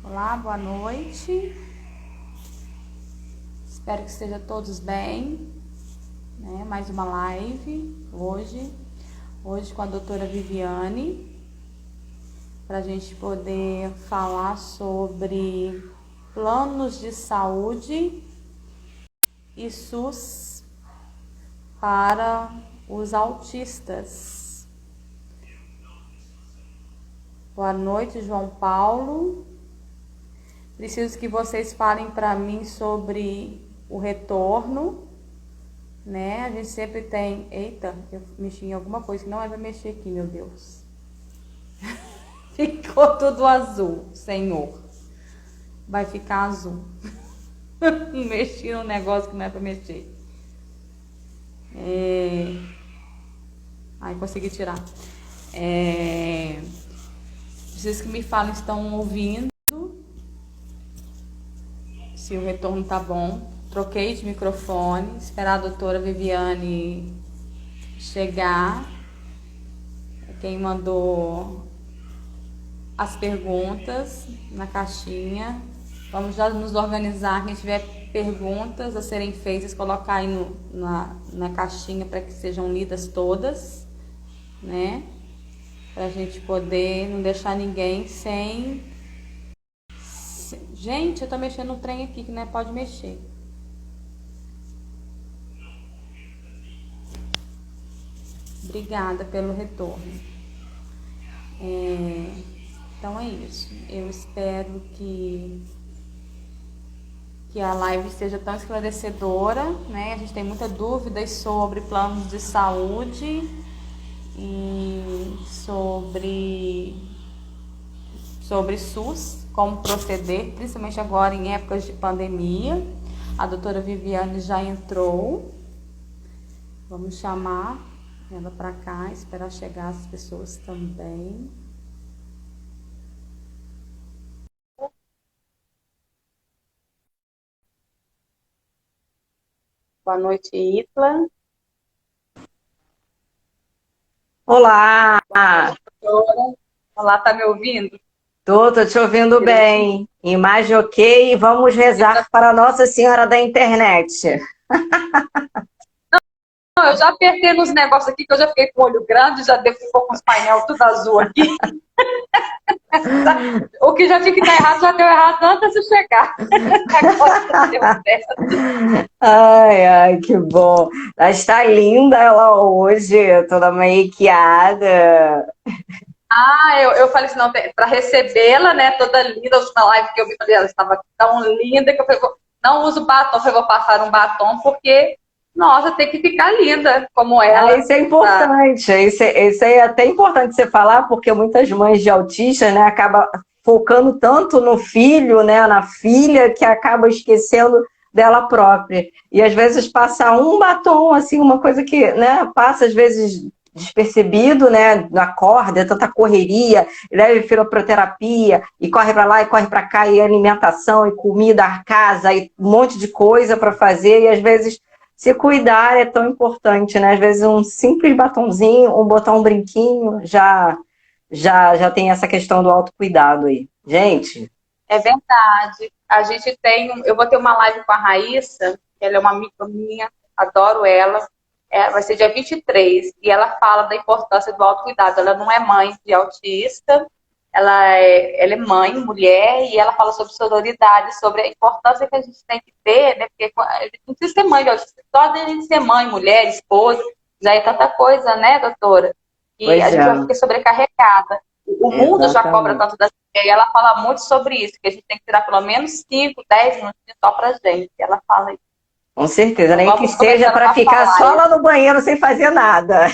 Olá, boa noite. Espero que estejam todos bem, né? Mais uma live hoje com a doutora Viviane, para a gente poder falar sobre planos de saúde e SUS para os autistas. Boa noite, João Paulo. Preciso que vocês falem para mim sobre o retorno, né? A gente sempre tem... Eita, eu mexi em alguma coisa que não é para mexer aqui, meu Deus. Ficou tudo azul, Senhor. Vai ficar azul. Mexi num negócio que não é para mexer. Ai, consegui tirar. Preciso que me falem se estão ouvindo. Se o retorno tá bom. Troquei de microfone. Esperar a doutora Viviane chegar. Quem mandou as perguntas na caixinha. Vamos já nos organizar. Quem tiver perguntas a serem feitas, colocar aí na caixinha para que sejam lidas todas, né? Pra gente poder não deixar ninguém sem... Gente, eu tô mexendo no trem aqui que não é, pode mexer. Obrigada pelo retorno. Então é isso. Eu espero que a live seja tão esclarecedora, né? A gente tem muitas dúvidas sobre planos de saúde e sobre SUS, como proceder, principalmente agora em épocas de pandemia. A doutora Viviane já entrou. Vamos chamar ela para cá, esperar chegar as pessoas também. Boa noite, Itla. Olá! Olá, tá me ouvindo? Tô te ouvindo bem. Imagem ok, vamos rezar para Nossa Senhora da Internet. Não, eu já apertei nos negócios aqui, que eu já fiquei com o olho grande, já ficou com os painel tudo azul aqui. O que já tinha que dar errado, já deu errado antes de chegar. Agora deu certo. Ai, que bom. Ela está linda ela hoje, toda maquiada. Eu falei assim, não, para recebê-la, né, toda linda, a última live que eu vi, ela estava tão linda, que eu falei, não uso batom, eu vou passar um batom, porque, nossa, tem que ficar linda, como ela. Isso é importante, isso é até importante você falar, porque muitas mães de autistas, né, acabam focando tanto no filho, né, na filha, que acaba esquecendo dela própria. E às vezes passa um batom, assim, uma coisa que, né, passa às vezes despercebido, né, na corda, é tanta correria, leva fisioterapia, e corre para lá e corre para cá, e alimentação, e comida, a casa, e um monte de coisa para fazer, e às vezes se cuidar é tão importante, né? Às vezes um simples batonzinho, ou botar um brinquinho, já tem essa questão do autocuidado aí. Gente, É verdade. A gente tem, eu vou ter uma live com a Raíssa, ela é uma amiga minha, adoro ela. Vai ser dia 23, e ela fala da importância do autocuidado. Ela não é mãe de autista, ela é mãe, mulher, e ela fala sobre sororidade, sobre a importância que a gente tem que ter, né? Porque a gente não precisa ser mãe de autista, só de a gente ser mãe, mulher, esposa, já é tanta coisa, né, doutora? E a gente já fica sobrecarregada. O mundo já cobra tanto da gente, e ela fala muito sobre isso, que a gente tem que tirar pelo menos 5, 10 minutos só pra gente. Ela fala isso. com certeza, nem que seja para ficar só lá no banheiro sem fazer nada.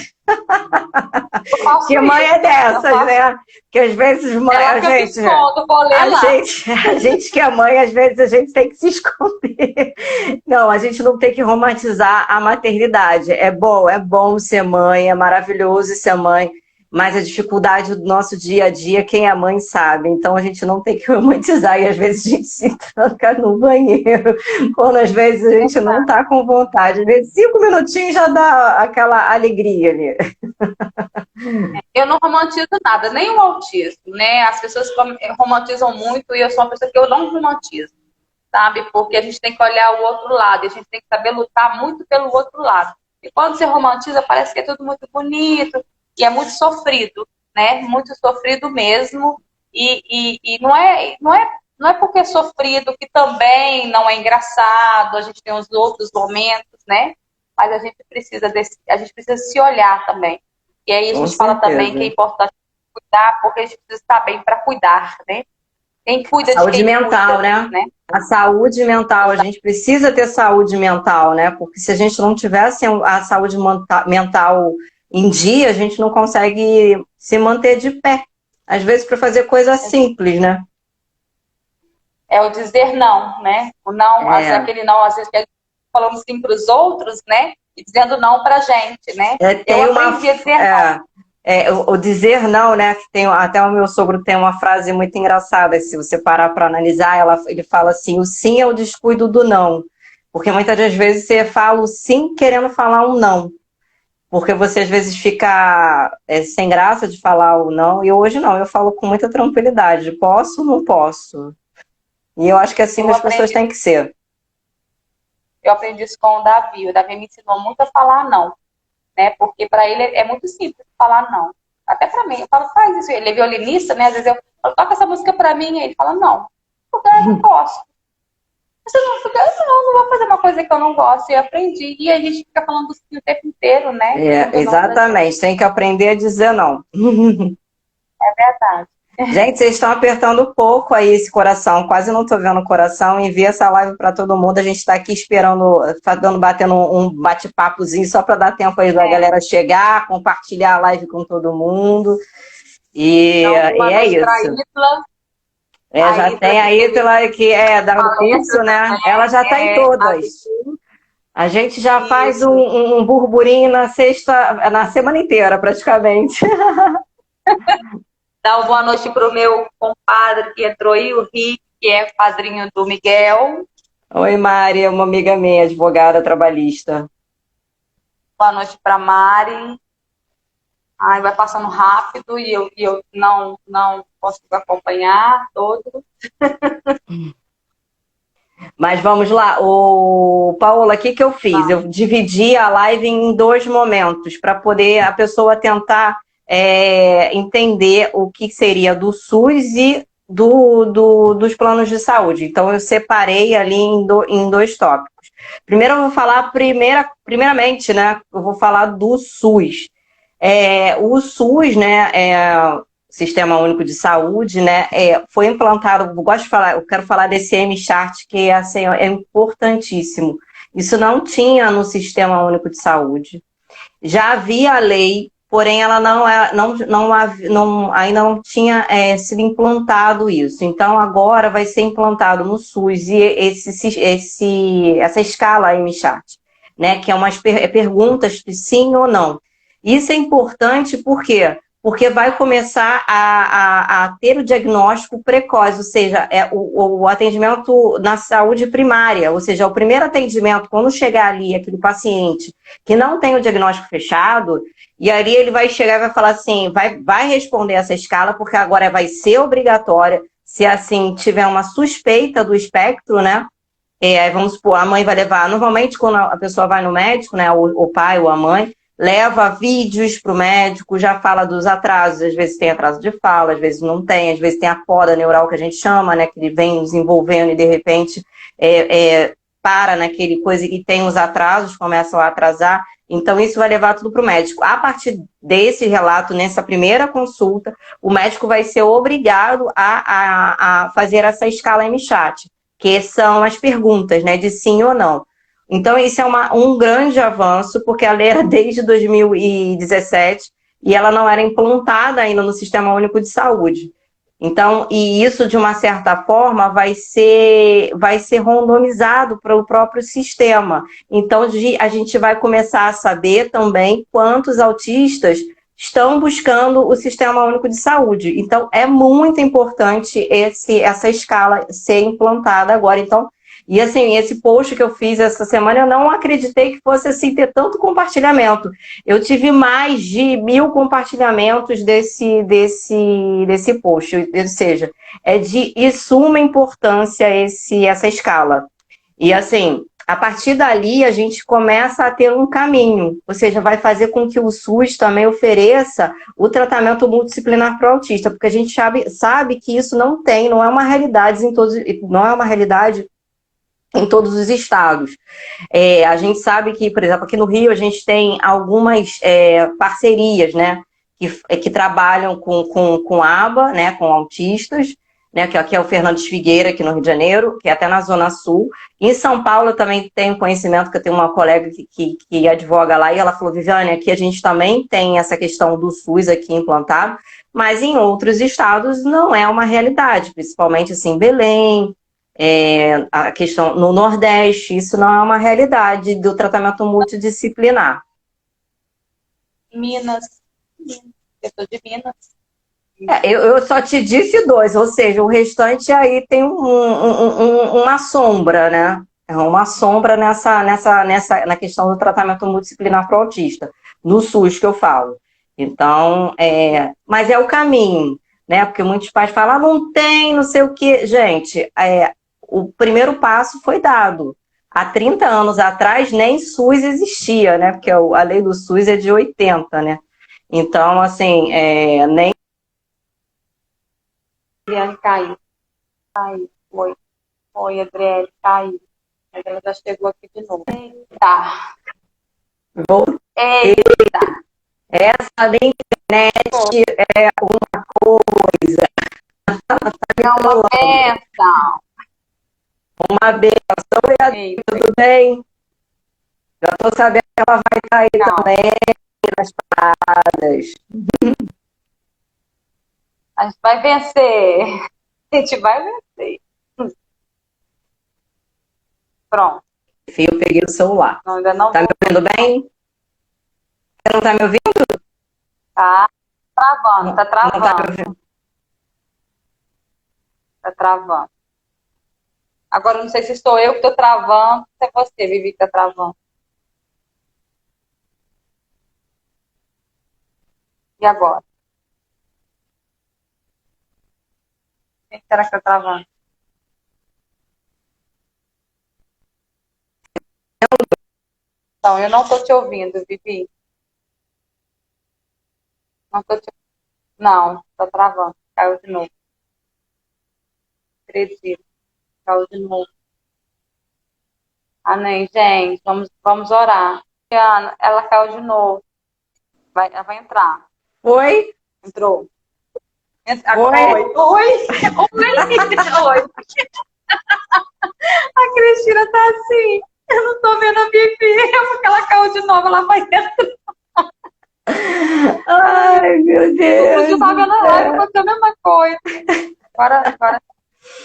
Que mãe é dessas, né? Que às vezes a gente que é mãe, às vezes a gente tem que se esconder. Não, a gente não tem que romantizar a maternidade. É bom ser mãe, é maravilhoso ser mãe. mas a dificuldade do nosso dia a dia, quem é mãe sabe. Então a gente não tem que romantizar e às vezes a gente se tranca no banheiro, quando às vezes a gente não está com vontade. Às vezes 5 minutinhos já dá aquela alegria ali. Eu não romantizo nada, nem o autismo, né? As pessoas romantizam muito e eu sou uma pessoa que eu não romantizo, sabe? Porque a gente tem que olhar o outro lado, a gente tem que saber lutar muito pelo outro lado. E quando você romantiza, parece que é tudo muito bonito e é muito sofrido, né? Muito sofrido mesmo. E não é porque é sofrido que também não é engraçado, a gente tem os outros momentos, né? Mas a gente precisa se olhar também. E aí a gente fala também que é importante cuidar, porque a gente precisa estar bem para cuidar, né? Quem cuida saúde de quem mental, cuida, né? A saúde mental, a gente precisa ter saúde mental, né? Porque se a gente não tivesse a saúde mental em dia, a gente não consegue se manter de pé. Às vezes para fazer coisa simples, né? É o dizer não, né? O não, aquele não, às vezes que a gente falando sim para os outros, né? E dizendo não para a gente, né? Eu aprendi a dizer não. O dizer não, né? Até o meu sogro tem uma frase muito engraçada, se você parar para analisar, ele fala assim: o sim é o descuido do não. Porque muitas das vezes você fala o sim querendo falar um não. Porque você às vezes fica sem graça de falar o não, e hoje não, eu falo com muita tranquilidade: posso, não posso. E eu acho que assim as pessoas têm que ser. Eu aprendi isso com o Davi. O Davi me ensinou muito a falar não, né? Porque para ele é muito simples falar não. Até para mim, eu falo, faz isso. Ele é violinista, né? Às vezes eu falo, toca essa música para mim, e ele fala, não, porque eu não posso. Se eu não puder, não vou fazer uma coisa que eu não gosto. E eu aprendi. E a gente fica falando assim o tempo inteiro, né? Exatamente, tem que aprender a dizer não. É verdade. Gente, vocês estão apertando pouco aí esse coração, quase não estou vendo o coração. Envia essa live para todo mundo. A gente está aqui esperando, batendo um bate-papozinho só para dar tempo aí da galera chegar, compartilhar a live com todo mundo. E é isso. Já tem a Ítala que dá o curso, né? Ela já está em todas. A gente já faz um burburinho na semana inteira, praticamente. Dá uma boa noite para o meu compadre que entrou aí, o Rick, que é padrinho do Miguel. Oi, Mari, é uma amiga minha, advogada trabalhista. Boa noite para Mari. Ai, vai passando rápido e eu não posso acompanhar todo. Mas vamos lá. Paola, o que eu fiz? Eu dividi a live em 2 momentos, para poder a pessoa tentar entender o que seria do SUS e dos planos de saúde. Então, eu separei ali em 2 tópicos. Primeiro, eu vou falar, primeiramente, né? Eu vou falar do SUS. O SUS, né? Sistema Único de Saúde, né? Foi implantado, eu quero falar desse M-Chart, que assim, é importantíssimo. Isso não tinha no Sistema Único de Saúde. Já havia a lei, porém ela ainda não tinha sido implantado isso. Então agora vai ser implantado no SUS e essa escala M-Chart, né? Que é umas perguntas de sim ou não. Isso é importante por quê? Porque vai começar a ter o diagnóstico precoce, ou seja, o atendimento na saúde primária, ou seja, o primeiro atendimento, quando chegar ali aquele paciente que não tem o diagnóstico fechado, e ali ele vai chegar e vai falar assim, vai responder essa escala, porque agora vai ser obrigatória, se assim tiver uma suspeita do espectro, né? Vamos supor, a mãe vai levar, normalmente quando a pessoa vai no médico, né, o pai ou a mãe, leva vídeos para o médico, já fala dos atrasos, às vezes tem atraso de fala, às vezes não tem, às vezes tem a poda neural que a gente chama, né, que ele vem desenvolvendo e de repente para naquele coisa e tem os atrasos, começam a atrasar, então isso vai levar tudo para o médico. A partir desse relato, nessa primeira consulta, o médico vai ser obrigado a fazer essa escala M-Chat, que são as perguntas, né, de sim ou não. Então, isso é um grande avanço, porque a lei era desde 2017 e ela não era implantada ainda no Sistema Único de Saúde. Então, e isso, de uma certa forma, vai ser randomizado para o próprio sistema. Então, a gente vai começar a saber também quantos autistas estão buscando o Sistema Único de Saúde. Então, é muito importante essa escala ser implantada agora. Então, e assim, esse post que eu fiz essa semana, eu não acreditei que fosse assim ter tanto compartilhamento. Eu tive mais de 1000 compartilhamentos desse post, ou seja, é de suma importância essa escala. E assim, a partir dali a gente começa a ter um caminho, ou seja, vai fazer com que o SUS também ofereça o tratamento multidisciplinar para o autista, porque a gente sabe que isso não é uma realidade em todos os estados. A gente sabe que, por exemplo, aqui no Rio a gente tem algumas parcerias, né, que trabalham com ABA, né, com autistas, né, que aqui é o Fernandes Figueira, aqui no Rio de Janeiro, que é até na Zona Sul. Em São Paulo eu também tenho conhecimento, que eu tenho uma colega que advoga lá, e ela falou, Viviane, aqui a gente também tem essa questão do SUS aqui implantado, mas em outros estados não é uma realidade, principalmente assim, Belém, a questão no Nordeste, isso não é uma realidade do tratamento multidisciplinar. Minas, eu sou de Minas. Eu só te disse 2, ou seja, o restante aí tem uma sombra, né? É uma sombra na questão do tratamento multidisciplinar para o autista, no SUS que eu falo. Então, mas é o caminho, né? Porque muitos pais falam, não tem, não sei o quê. Gente, o primeiro passo foi dado. Há 30 anos atrás, nem SUS existia, né? Porque a lei do SUS é de 80, né? Então, assim, nem... Adriane caiu. Oi, Adriane, caiu. Mas ela já chegou aqui de novo. Eita! Eita! Essa da internet é uma coisa. É uma benção. Uma benção. E tudo bem? Já estou sabendo que ela vai estar aí também nas paradas. A gente vai vencer. A gente vai vencer. Pronto. Eu peguei o celular. Não, ainda não. Tá me ouvindo bem? Você não tá me ouvindo? Tá travando, tá travando. Não tá me ouvindo. Tá travando. Agora, eu não sei se sou eu que estou travando, se é você, Vivi, que está travando. E agora? Quem será que está travando? Então, eu não estou te ouvindo, Vivi. Não estou te ouvindo. Não, está travando. Caiu de novo. Acredito. Caiu de novo. Amém, gente. Vamos orar. Ana, ela caiu de novo. Ela vai entrar. Oi? Entrou. Oi? Oi. A Cristina tá assim. Eu não tô vendo a Vivi, porque ela caiu de novo, ela vai entrar. Ai, meu Deus. Eu tava vendo a live, aconteceu a mesma coisa. Agora.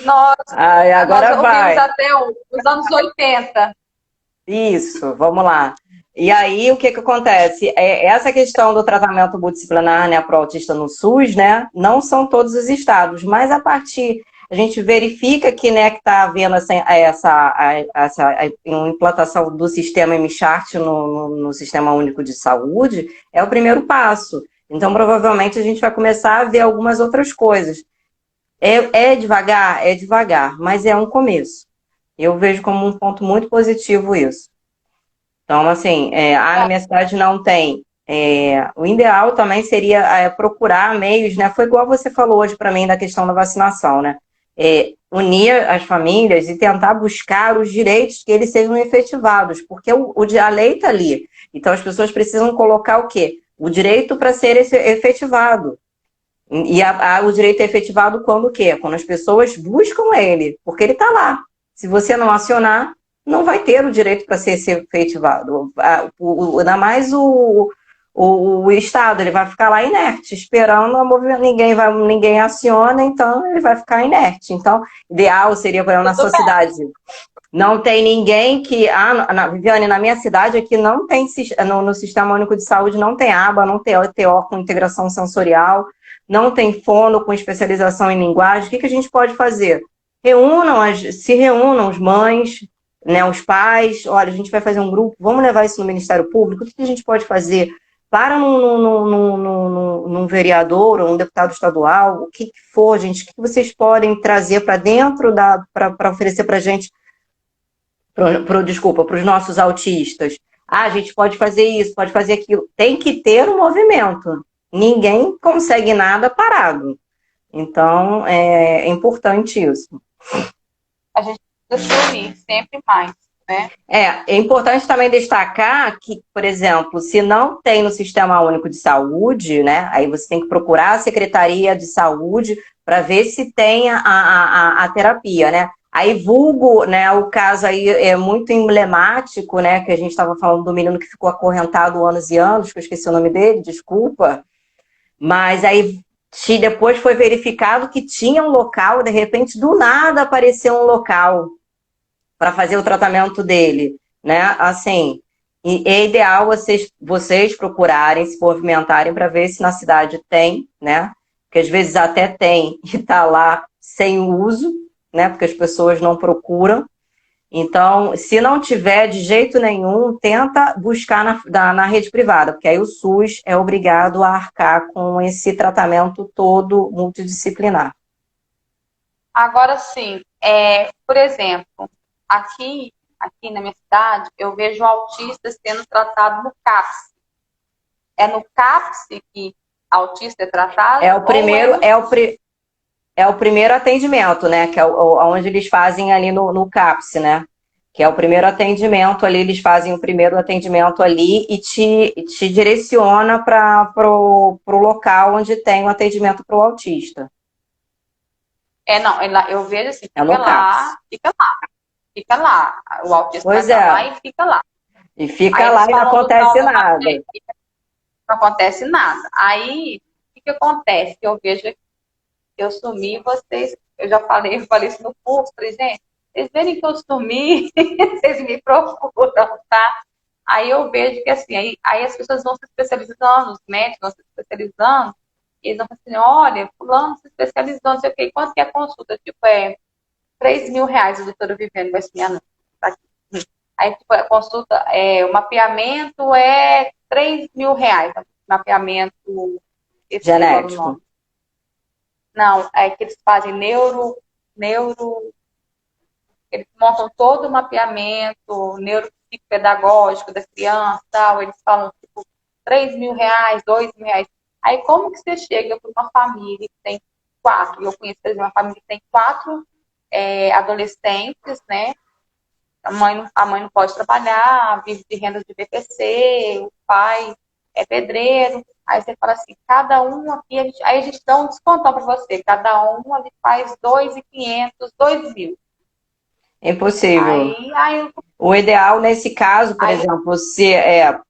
Nossa, agora nós vai. Ouvimos até os anos 80. Isso, vamos lá. E aí, o que acontece? Essa questão do tratamento multidisciplinar, né, para o autista no SUS, né, não são todos os estados, mas a gente verifica que, né, que está havendo essa implantação do sistema MChart no Sistema Único de Saúde, é o primeiro passo. Então, provavelmente, a gente vai começar a ver algumas outras coisas. É devagar, mas é um começo. Eu vejo como um ponto muito positivo isso. Então, assim, na minha cidade não tem. O ideal também seria procurar meios, né? Foi igual você falou hoje para mim da questão da vacinação, né? Unir as famílias e tentar buscar os direitos que eles sejam efetivados, porque a lei está ali. Então, as pessoas precisam colocar o quê? O direito para ser efetivado. E o direito é efetivado quando o quê? Quando as pessoas buscam ele, porque ele está lá. Se você não acionar, não vai ter o direito para ser efetivado. Ainda mais o Estado, ele vai ficar lá inerte, esperando a movimento, ninguém aciona, então ele vai ficar inerte. Então, ideal seria, por exemplo, na sua cidade, Não tem ninguém que... Viviane, na minha cidade aqui não tem... No Sistema Único de Saúde não tem aba, não tem OTO com integração sensorial, não tem fono com especialização em linguagem. O que a gente pode fazer? Se reúnam as mães, né, os pais. Olha, a gente vai fazer um grupo, vamos levar isso no Ministério Público. O que a gente pode fazer? Para num vereador ou um deputado estadual, o que for, gente, o que vocês podem trazer para dentro para oferecer para a gente, desculpa, para os nossos autistas. A gente pode fazer isso, pode fazer aquilo. Tem que ter um movimento. Ninguém consegue nada parado. Então, é importante isso. A gente precisa se unir sempre mais, né? É importante também destacar que, por exemplo, se não tem no Sistema Único de Saúde, né, aí você tem que procurar a Secretaria de Saúde para ver se tem a terapia, né? Aí, vulgo, né, o caso aí é muito emblemático, né, que a gente estava falando do menino que ficou acorrentado anos e anos, que eu esqueci o nome dele, desculpa, mas aí depois foi verificado que tinha um local, de repente, do nada apareceu um local para fazer o tratamento dele, né, assim, é ideal vocês procurarem, se movimentarem para ver se na cidade tem, né, porque às vezes até tem e está lá sem uso, né, porque as pessoas não procuram. Então, se não tiver de jeito nenhum, tenta buscar na rede privada, porque aí o SUS é obrigado a arcar com esse tratamento todo multidisciplinar. Agora sim, por exemplo, aqui na minha cidade, eu vejo autistas sendo tratados no CAPS. É no CAPS que autista é tratado? É o primeiro atendimento, né? Que é onde eles fazem ali no CAPS, né? Que é o primeiro atendimento ali, eles fazem o primeiro atendimento ali e te direciona para o local onde tem o atendimento para o autista. Não, eu vejo assim, fica lá. O autista vai lá e fica lá. E fica lá e não acontece nada. Não acontece nada. Aí, o que acontece? Eu vejo que eu sumi, eu já falei isso no curso, falei, gente, vocês verem que eu sumi, vocês me procuram, tá? Aí eu vejo que assim, aí as pessoas vão se especializando, os médicos vão se especializando, e eles vão assim, olha, fulano se especializou, não sei o quê, quanto que é a consulta? Tipo, R$3.000 a doutora Viviane vai ser minha tá aqui. Aí, tipo, a consulta, o mapeamento é R$3.000, mapeamento genético. Não, é que eles fazem eles montam todo o mapeamento neuropsicopedagógico da criança, tal, eles falam, tipo, R$3.000, R$2.000. Aí, como que você chega para uma família que tem 4, eu conheço, por exemplo, uma família que tem 4 adolescentes, né? A mãe não pode trabalhar, vive de rendas de BPC, o pai é pedreiro. Aí você fala assim, cada um aqui, aí a gente dá um descontão para você, cada um ali faz 2.500, 2.000. Impossível. O ideal nesse caso, por exemplo, se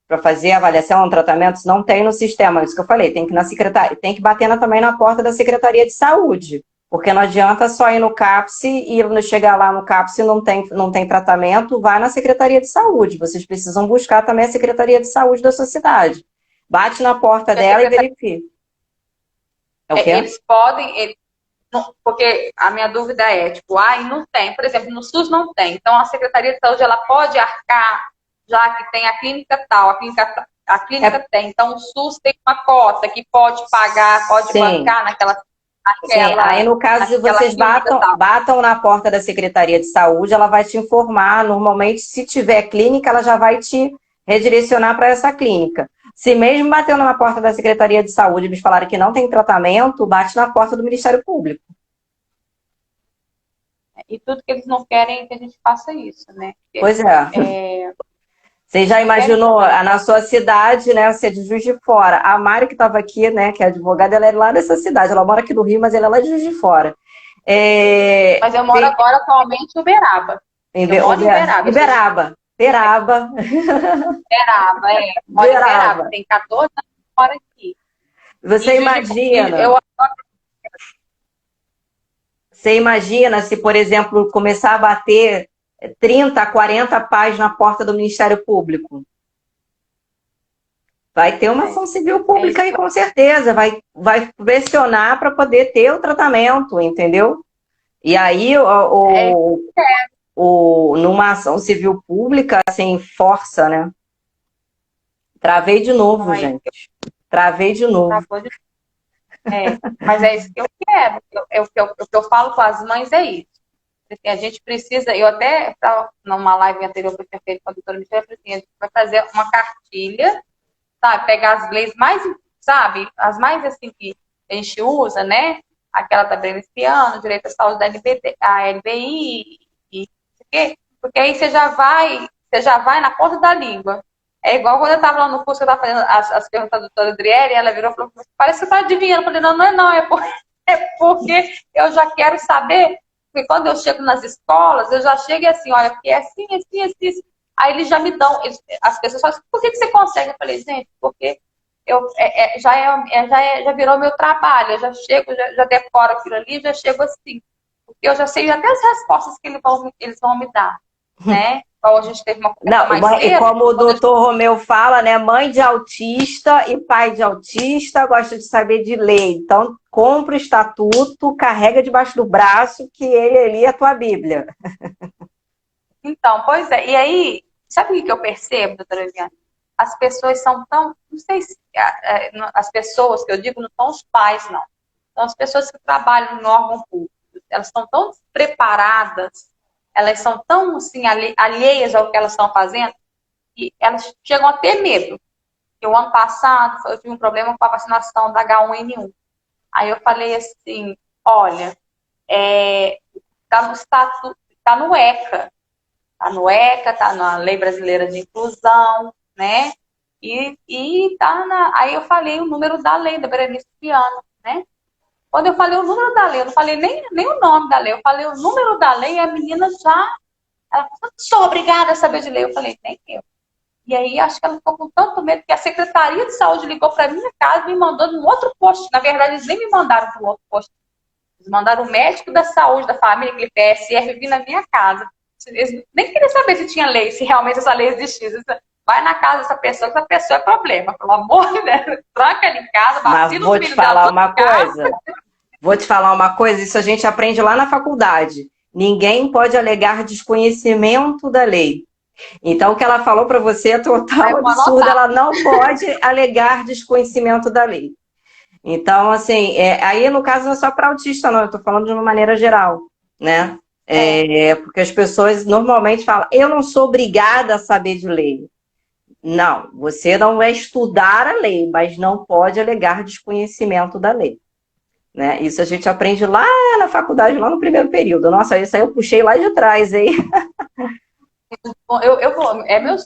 para fazer avaliação, tratamento, não tem no sistema, isso que eu falei, tem que ir na secretaria, tem que bater também na porta da Secretaria de Saúde, porque não adianta só ir no CAPS e chegar lá no CAPS e não tem tratamento, vai na Secretaria de Saúde, vocês precisam buscar também a Secretaria de Saúde da sua cidade. Bate na porta dela e verifica. Eles podem, porque a minha dúvida é, tipo, não tem, por exemplo, no SUS não tem, então a Secretaria de Saúde, ela pode arcar, já que tem a clínica tal, a clínica tem, então o SUS tem uma cota que pode pagar, pode bancar naquela... Sim, aí no caso de vocês batam na porta da Secretaria de Saúde, ela vai te informar, normalmente se tiver clínica, ela já vai te redirecionar para essa clínica. Se mesmo batendo na porta da Secretaria de Saúde, eles falarem que não tem tratamento, bate na porta do Ministério Público. E tudo que eles não querem é que a gente faça isso, né? Porque, pois Você já imaginou, na sua cidade, né, você é de Juiz de Fora. A Mari, que estava aqui, né, que é advogada, ela é lá dessa cidade. Ela mora aqui no Rio, mas ela é lá de Juiz de Fora. Mas eu moro agora atualmente em Uberaba. Uberaba. Uberaba, moro em Uberaba. Tem 14 anos que moro aqui. Você imagina... Você imagina se, por exemplo, começar a bater 30, 40 pais na porta do Ministério Público. Vai ter uma ação civil pública aí, com certeza. Vai pressionar para poder ter o tratamento, entendeu? E aí, numa ação civil pública, sem força, né? Travei de novo, gente. Travei de novo. Mas é isso que eu quero. O que eu falo com as mães é isso. Assim, a gente precisa, eu até, numa live anterior que eu tinha feito com a doutora Michelle, eu falei assim, a gente vai fazer uma cartilha, sabe? Pegar as leis mais, sabe? As mais, assim, que a gente usa, né? Aquela da Brenispiano, direito à saúde da a LBI, porque aí você já vai na ponta da língua. É igual quando eu estava lá no curso, eu estava fazendo as perguntas da doutora Adriele, ela virou e falou, parece que você está adivinhando. Eu falei, não, é porque eu já quero saber, porque quando eu chego nas escolas, eu já chego e assim, olha, porque é assim, assim, assim, assim. Aí eles já me dão, as pessoas falam, por que você consegue? Eu falei, gente, porque já virou meu trabalho, eu já chego, já decoro aquilo ali, já chego assim. Porque eu já sei até as respostas que eles vão me dar, né? Então, a gente teve uma conversa mais cedo. E como o doutor Romeu fala, né? Mãe de autista e pai de autista gosta de saber de lei. Então, compra o estatuto, carrega debaixo do braço, que ele ali é a tua Bíblia. Então, pois é. E aí, sabe o que eu percebo, doutora Eliane? As pessoas são tão... Não sei se... As pessoas que eu digo não são os pais, não. São as pessoas que trabalham no órgão público. Elas estão tão despreparadas, elas são tão, assim, alheias ao que elas estão fazendo, que elas chegam a ter medo. O ano passado, eu tive um problema com a vacinação da H1N1. Aí eu falei assim, olha, está no estatuto, está no ECA, está na Lei Brasileira de Inclusão, né? E tá aí eu falei o número da lei da Berenice Piano, né? Quando eu falei o número da lei, eu não falei nem o nome da lei, eu falei o número da lei e a menina já... Ela falou, sou obrigada a saber de lei. Eu falei, nem eu. E aí, acho que ela ficou com tanto medo que a Secretaria de Saúde ligou para minha casa e me mandou num outro posto. Na verdade, eles nem me mandaram para o outro posto. Eles mandaram o médico da saúde da família, aquele PSR, vir na minha casa. Eles nem queriam saber se tinha lei, se realmente essa lei existia. Vai na casa dessa pessoa, que essa pessoa é problema. Pelo amor de Deus, tranca ela em casa, vacina o filho dela. Vou te falar uma coisa, isso a gente aprende lá na faculdade. Ninguém pode alegar desconhecimento da lei. Então, o que ela falou para você é total absurdo, ela não pode alegar desconhecimento da lei. Então, assim, aí no caso não é só para autista, não, eu estou falando de uma maneira geral, né? Porque as pessoas normalmente falam, eu não sou obrigada a saber de lei. Não, você não vai estudar a lei, mas não pode alegar desconhecimento da lei. Né? Isso a gente aprende lá na faculdade, lá no primeiro período. Nossa, isso aí eu puxei lá de trás, hein?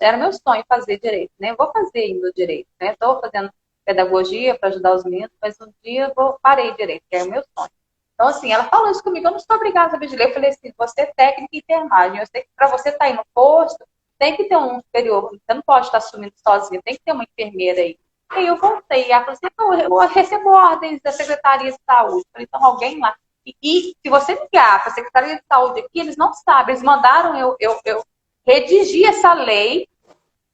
Era meu sonho fazer direito, né? Eu vou fazer ainda direito, né? Estou fazendo pedagogia para ajudar os meninos, mas um dia parei direito, que é o meu sonho. Então, assim, ela falou isso comigo, eu não estou obrigada a saber de lei. Eu falei assim, você é técnica em enfermagem, eu sei que para você estar aí no posto, tem que ter um superior, você não pode estar assumindo sozinho, tem que ter uma enfermeira aí. E aí eu voltei, e ela falou assim, eu recebo ordens da Secretaria de Saúde. Eu falei, então alguém lá. E se você ligar para a Secretaria de Saúde aqui, eles não sabem, eles mandaram eu redigir essa lei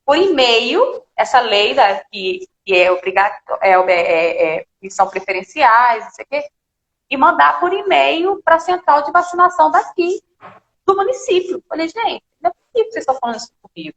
por e-mail, essa lei que é obrigatória, que são preferenciais, não sei o quê, e mandar por e-mail para a central de vacinação daqui, do município. Eu falei, gente, não é possível que vocês estão falando isso comigo.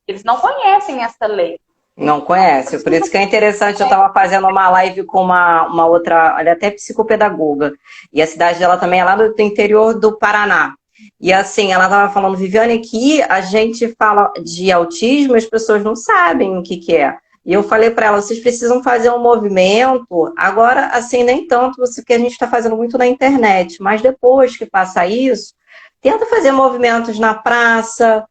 Eles não conhecem essa lei. Não conhece, por isso que é interessante, eu estava fazendo uma live com uma outra, ela é até psicopedagoga, e a cidade dela também é lá do interior do Paraná. E assim, ela estava falando, Viviane, que a gente fala de autismo, as pessoas não sabem o que é. E eu falei para ela, vocês precisam fazer um movimento, agora assim, nem tanto, que a gente está fazendo muito na internet, mas depois que passa isso, tenta fazer movimentos na praça,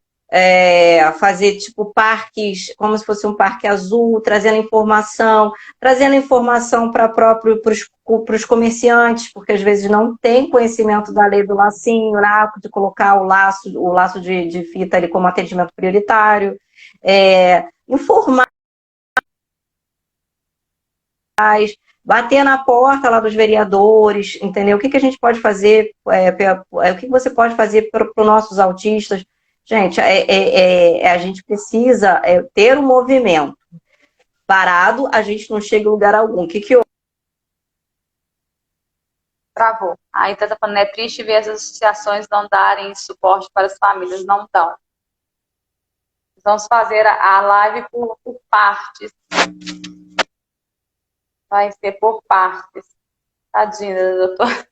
fazer tipo parques, como se fosse um parque azul, trazendo informação para os comerciantes, porque às vezes não tem conhecimento da lei do lacinho, lá, de colocar o laço de fita ali como atendimento prioritário, informar bater na porta lá dos vereadores, entendeu? O que a gente pode fazer, o que você pode fazer para os nossos autistas? Gente, a gente precisa ter um movimento. Parado, a gente não chega em lugar algum. O que eu... Travou. Aí tá falando, é triste ver as associações não darem suporte para as famílias, não dão. Vamos fazer a live por partes. Vai ser por partes. Tadinha, doutor.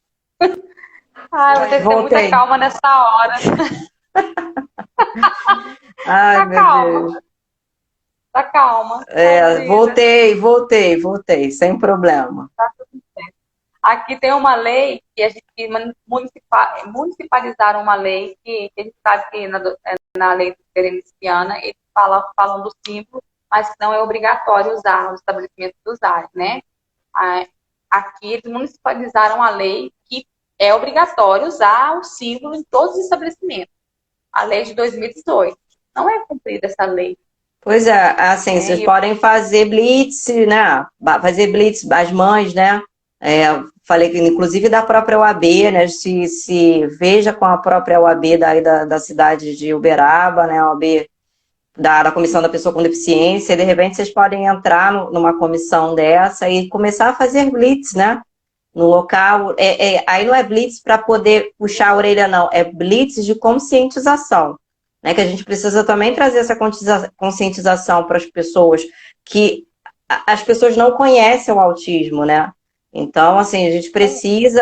Ai, vou ter que ter muita calma nessa hora. Ai, meu calma. Deus. Tá calma. Voltei, sem problema. Tá tudo certo. Aqui tem uma lei que a gente municipalizaram uma lei que a gente sabe que na lei veneziana eles falam do símbolo, mas que não é obrigatório usar, os estabelecimentos usarem, né? Aqui eles municipalizaram a lei que é obrigatório usar o símbolo em todos os estabelecimentos. A lei de 2018. Não é cumprida essa lei. Pois é, assim, vocês podem fazer blitz, né? Fazer blitz, as mães, né? Falei que, inclusive, da própria OAB, né? Se veja com a própria OAB da cidade de Uberaba, né? A OAB da Comissão da Pessoa com Deficiência, e de repente vocês podem entrar numa comissão dessa e começar a fazer blitz, né? No local. Aí não é blitz para poder puxar a orelha, não. É blitz de conscientização. Né, que a gente precisa também trazer essa conscientização para as pessoas, que as pessoas não conhecem o autismo, né? Então, assim, a gente precisa...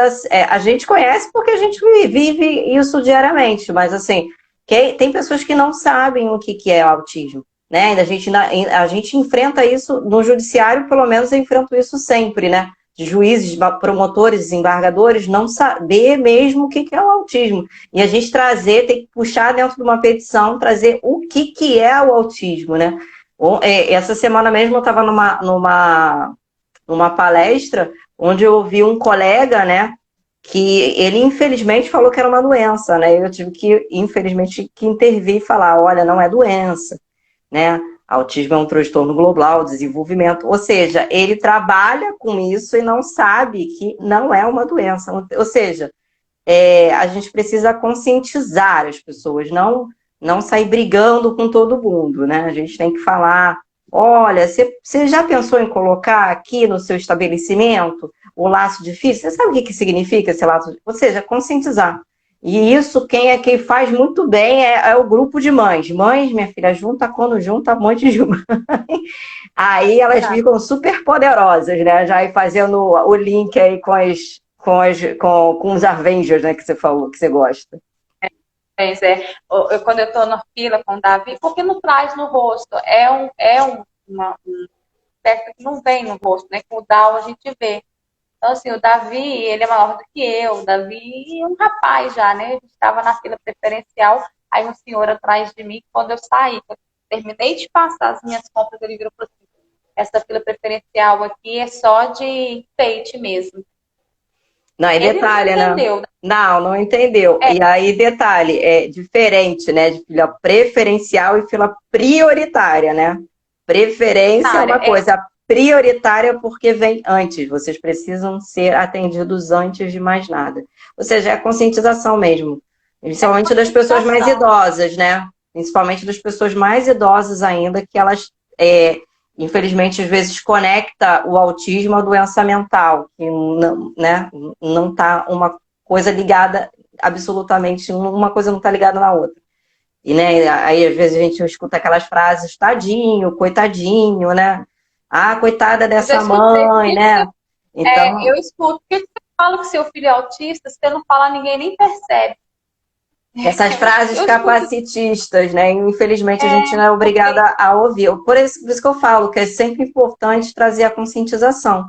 a gente conhece porque a gente vive isso diariamente, mas, assim, tem pessoas que não sabem o que é o autismo, né? A gente enfrenta isso no judiciário, pelo menos eu enfrento isso sempre, né? De juízes, promotores, desembargadores, não saber mesmo o que é o autismo. E a gente tem que puxar dentro de uma petição, trazer o que é o autismo, né? Essa semana mesmo eu estava numa palestra onde eu ouvi um colega, né, que ele infelizmente falou que era uma doença, né? Eu tive que, infelizmente, intervir e falar, olha, não é doença, né? Autismo é um transtorno global, desenvolvimento, ou seja, ele trabalha com isso e não sabe que não é uma doença, ou seja, a gente precisa conscientizar as pessoas, não sair brigando com todo mundo, né? A gente tem que falar, olha, você já pensou em colocar aqui no seu estabelecimento o laço difícil? Você sabe o que significa esse laço? Ou seja, conscientizar. E isso quem faz muito bem é o grupo de mães. Mães, minha filha, quando junta um monte de mães. Aí elas ficam super poderosas, né? Já aí fazendo o link aí com os Avengers, né? Que você falou, que você gosta. Quando eu estou na fila com o Davi, porque não traz no rosto. Um aspecto que não vem no rosto, né? Com o Down a gente vê. Então, assim, o Davi, ele é maior do que eu. O Davi é um rapaz já, né? A gente estava na fila preferencial, aí um senhor atrás de mim, quando eu saí, eu terminei de passar as minhas compras, ele virou para mim, essa fila preferencial aqui é só de enfeite mesmo. Não, e detalhe, ele não entendeu, né? Não entendeu. E aí, detalhe, é diferente, né? De fila preferencial e fila prioritária, né? Preferência é uma coisa, prioritária porque vem antes. Vocês precisam ser atendidos antes de mais nada. Ou seja, é a conscientização mesmo. Principalmente das pessoas mais idosas, né? Principalmente das pessoas mais idosas ainda, que elas, infelizmente, às vezes conecta o autismo à doença mental, que não está uma coisa ligada absolutamente, uma coisa não está ligada na outra. E, né, aí às vezes a gente escuta aquelas frases, tadinho, coitadinho, né? Ah, coitada dessa mãe, né? Então... eu escuto. Por que você fala que seu filho é autista? Se você não fala, ninguém nem percebe. Essas frases capacitistas, né? Infelizmente a gente não é obrigada a ouvir. Por isso que eu falo que é sempre importante trazer a conscientização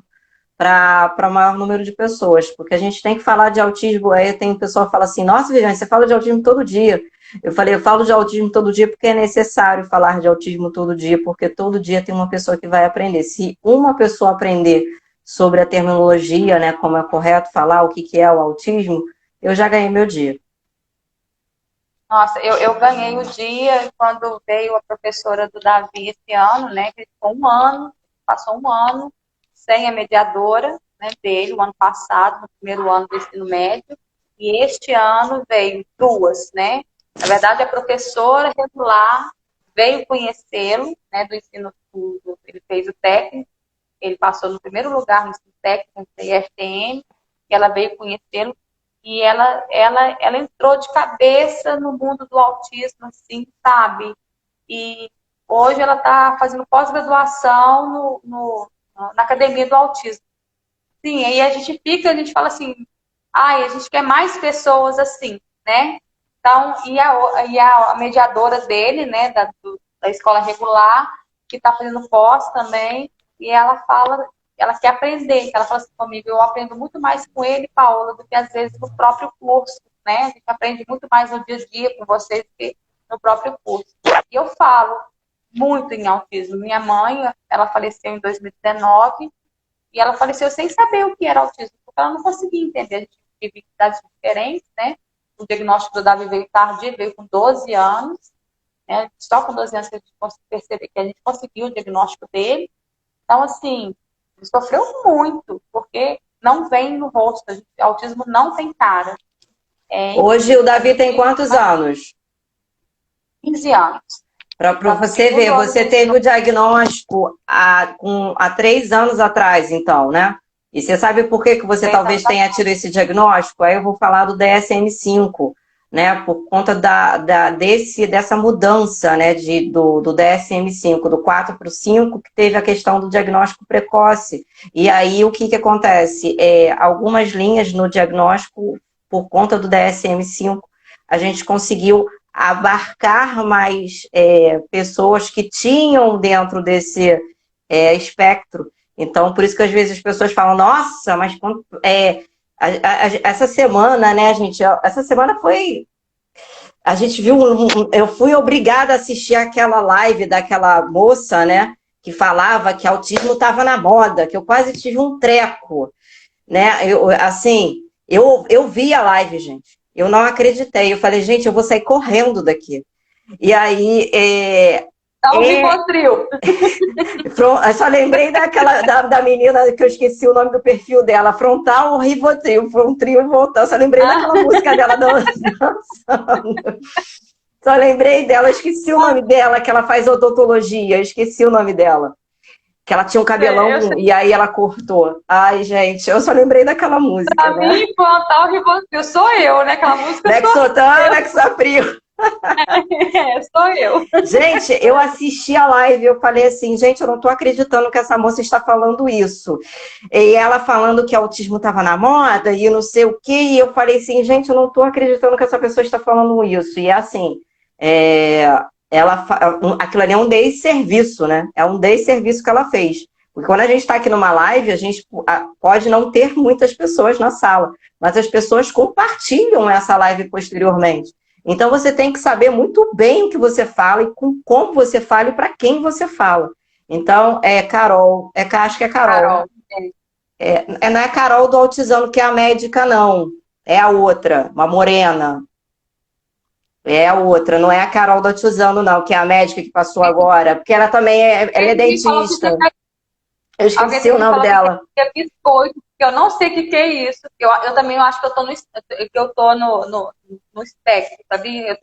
para o maior número de pessoas, porque a gente tem que falar de autismo. Aí tem pessoa que fala assim, nossa, Viviane, você fala de autismo todo dia. Eu falo de autismo todo dia porque é necessário falar de autismo todo dia, porque todo dia tem uma pessoa que vai aprender. Se uma pessoa aprender sobre a terminologia, né, como é correto falar, o que é o autismo, eu já ganhei meu dia. Nossa, eu ganhei o dia quando veio a professora do Davi esse ano, né, que ficou passou um ano sem a mediadora, né, dele, o ano passado, no primeiro ano do ensino médio, e este ano veio duas, né? Na verdade, a professora regular veio conhecê-lo, né, do ensino tudo. Ele fez o técnico, ele passou no primeiro lugar no ensino técnico, no IFTM, e ela veio conhecê-lo, e ela entrou de cabeça no mundo do autismo, assim, sabe? E hoje ela está fazendo pós-graduação na academia do autismo. Sim, aí a gente fala assim, ai, a gente quer mais pessoas assim, né? Então, e a mediadora dele, né, da escola regular, que está fazendo pós também, e ela fala, ela quer aprender, ela fala assim comigo, eu aprendo muito mais com ele, Paola, do que às vezes no próprio curso, né? A gente aprende muito mais no dia a dia com vocês do que no próprio curso. E eu falo muito em autismo. Minha mãe, ela faleceu em 2019, e ela faleceu sem saber o que era autismo, porque ela não conseguia entender. A gente vive em idades diferentes, né? O diagnóstico do Davi veio tardio, veio com 12 anos, né? Só com 12 anos que a gente conseguiu perceber que a gente conseguiu o diagnóstico dele. Então, assim, ele sofreu muito, porque não vem no rosto. Autismo não tem cara. Hoje o Davi tem quantos anos? 15 anos. Para você ver, você teve o diagnóstico há 3 anos atrás, então, né? E você sabe por que você talvez tenha tido esse diagnóstico? Aí eu vou falar do DSM-5, né? Por conta dessa mudança, né? Do DSM-5, do 4 para o 5, que teve a questão do diagnóstico precoce. E aí o que acontece? Algumas linhas no diagnóstico, por conta do DSM-5, a gente conseguiu abarcar mais pessoas que tinham dentro desse espectro. Então, por isso que às vezes as pessoas falam, nossa, mas essa semana, né, gente? Essa semana foi... A gente viu... Eu fui obrigada a assistir aquela live daquela moça, né? Que falava que autismo estava na moda, que eu quase tive um treco, né? Eu vi a live, gente. Eu não acreditei. Eu falei, gente, eu vou sair correndo daqui. E aí... Tá um Rivotril. Eu só lembrei da menina que eu esqueci o nome do perfil dela. Frontal Rivotril. Frontril voltou. Eu só lembrei daquela música dela dançando. Só lembrei dela. Eu esqueci o nome dela, que ela faz odontologia. Eu esqueci o nome dela. Que ela tinha um cabelão e aí ela cortou. Ai, gente, eu só lembrei daquela música. Pra mim, Frontal Rivotril sou eu, né? Aquela música Lexotan, Lexaprio. Sou eu. Gente, eu assisti a live e eu falei assim, gente, eu não tô acreditando que essa moça está falando isso. E ela falando que autismo estava na moda e não sei o quê. E eu falei assim, gente, eu não tô acreditando que essa pessoa está falando isso. E é assim, aquilo ali é um desserviço, né? É um desserviço que ela fez. Porque quando a gente está aqui numa live, a gente pode não ter muitas pessoas na sala, mas as pessoas compartilham essa live posteriormente. Então você tem que saber muito bem o que você fala e como você fala e para quem você fala. Então, Carol, acho que é Carol. Não é Carol do Autizando, que é a médica, não. É a outra, uma morena. É a outra, não é a Carol do Autizando, não, que é a médica que passou agora, porque ela também ela é dentista. Eu esqueci o nome dela. É biscoito, que eu não sei o que é isso. Eu também acho que eu tô no espectro, sabia? Eu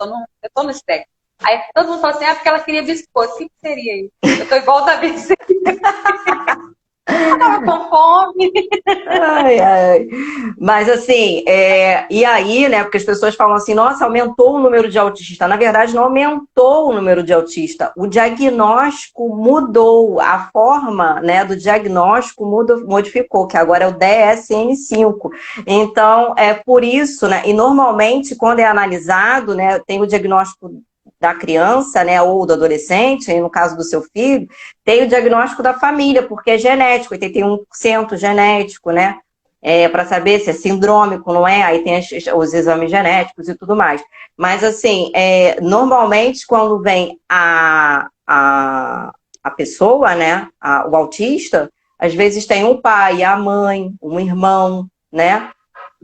tô no espectro. Aí todo mundo fala assim, porque ela queria biscoito. O que seria isso? Eu tô igual da vez. Eu tava com fome. Ai. Mas assim, e aí, né? Porque as pessoas falam assim, nossa, aumentou o número de autistas. Na verdade, não aumentou o número de autistas. O diagnóstico mudou. A forma, né, do diagnóstico modificou, que agora é o DSM-5. Então, é por isso, né? E normalmente, quando é analisado, né, tem o diagnóstico da criança, né, ou do adolescente, aí no caso do seu filho, tem o diagnóstico da família, porque é genético, 81% genético, né, para saber se é sindrômico, não é? Aí tem os exames genéticos e tudo mais. Mas, assim, normalmente, quando vem a pessoa, né, o autista, às vezes tem um pai, a mãe, um irmão, né?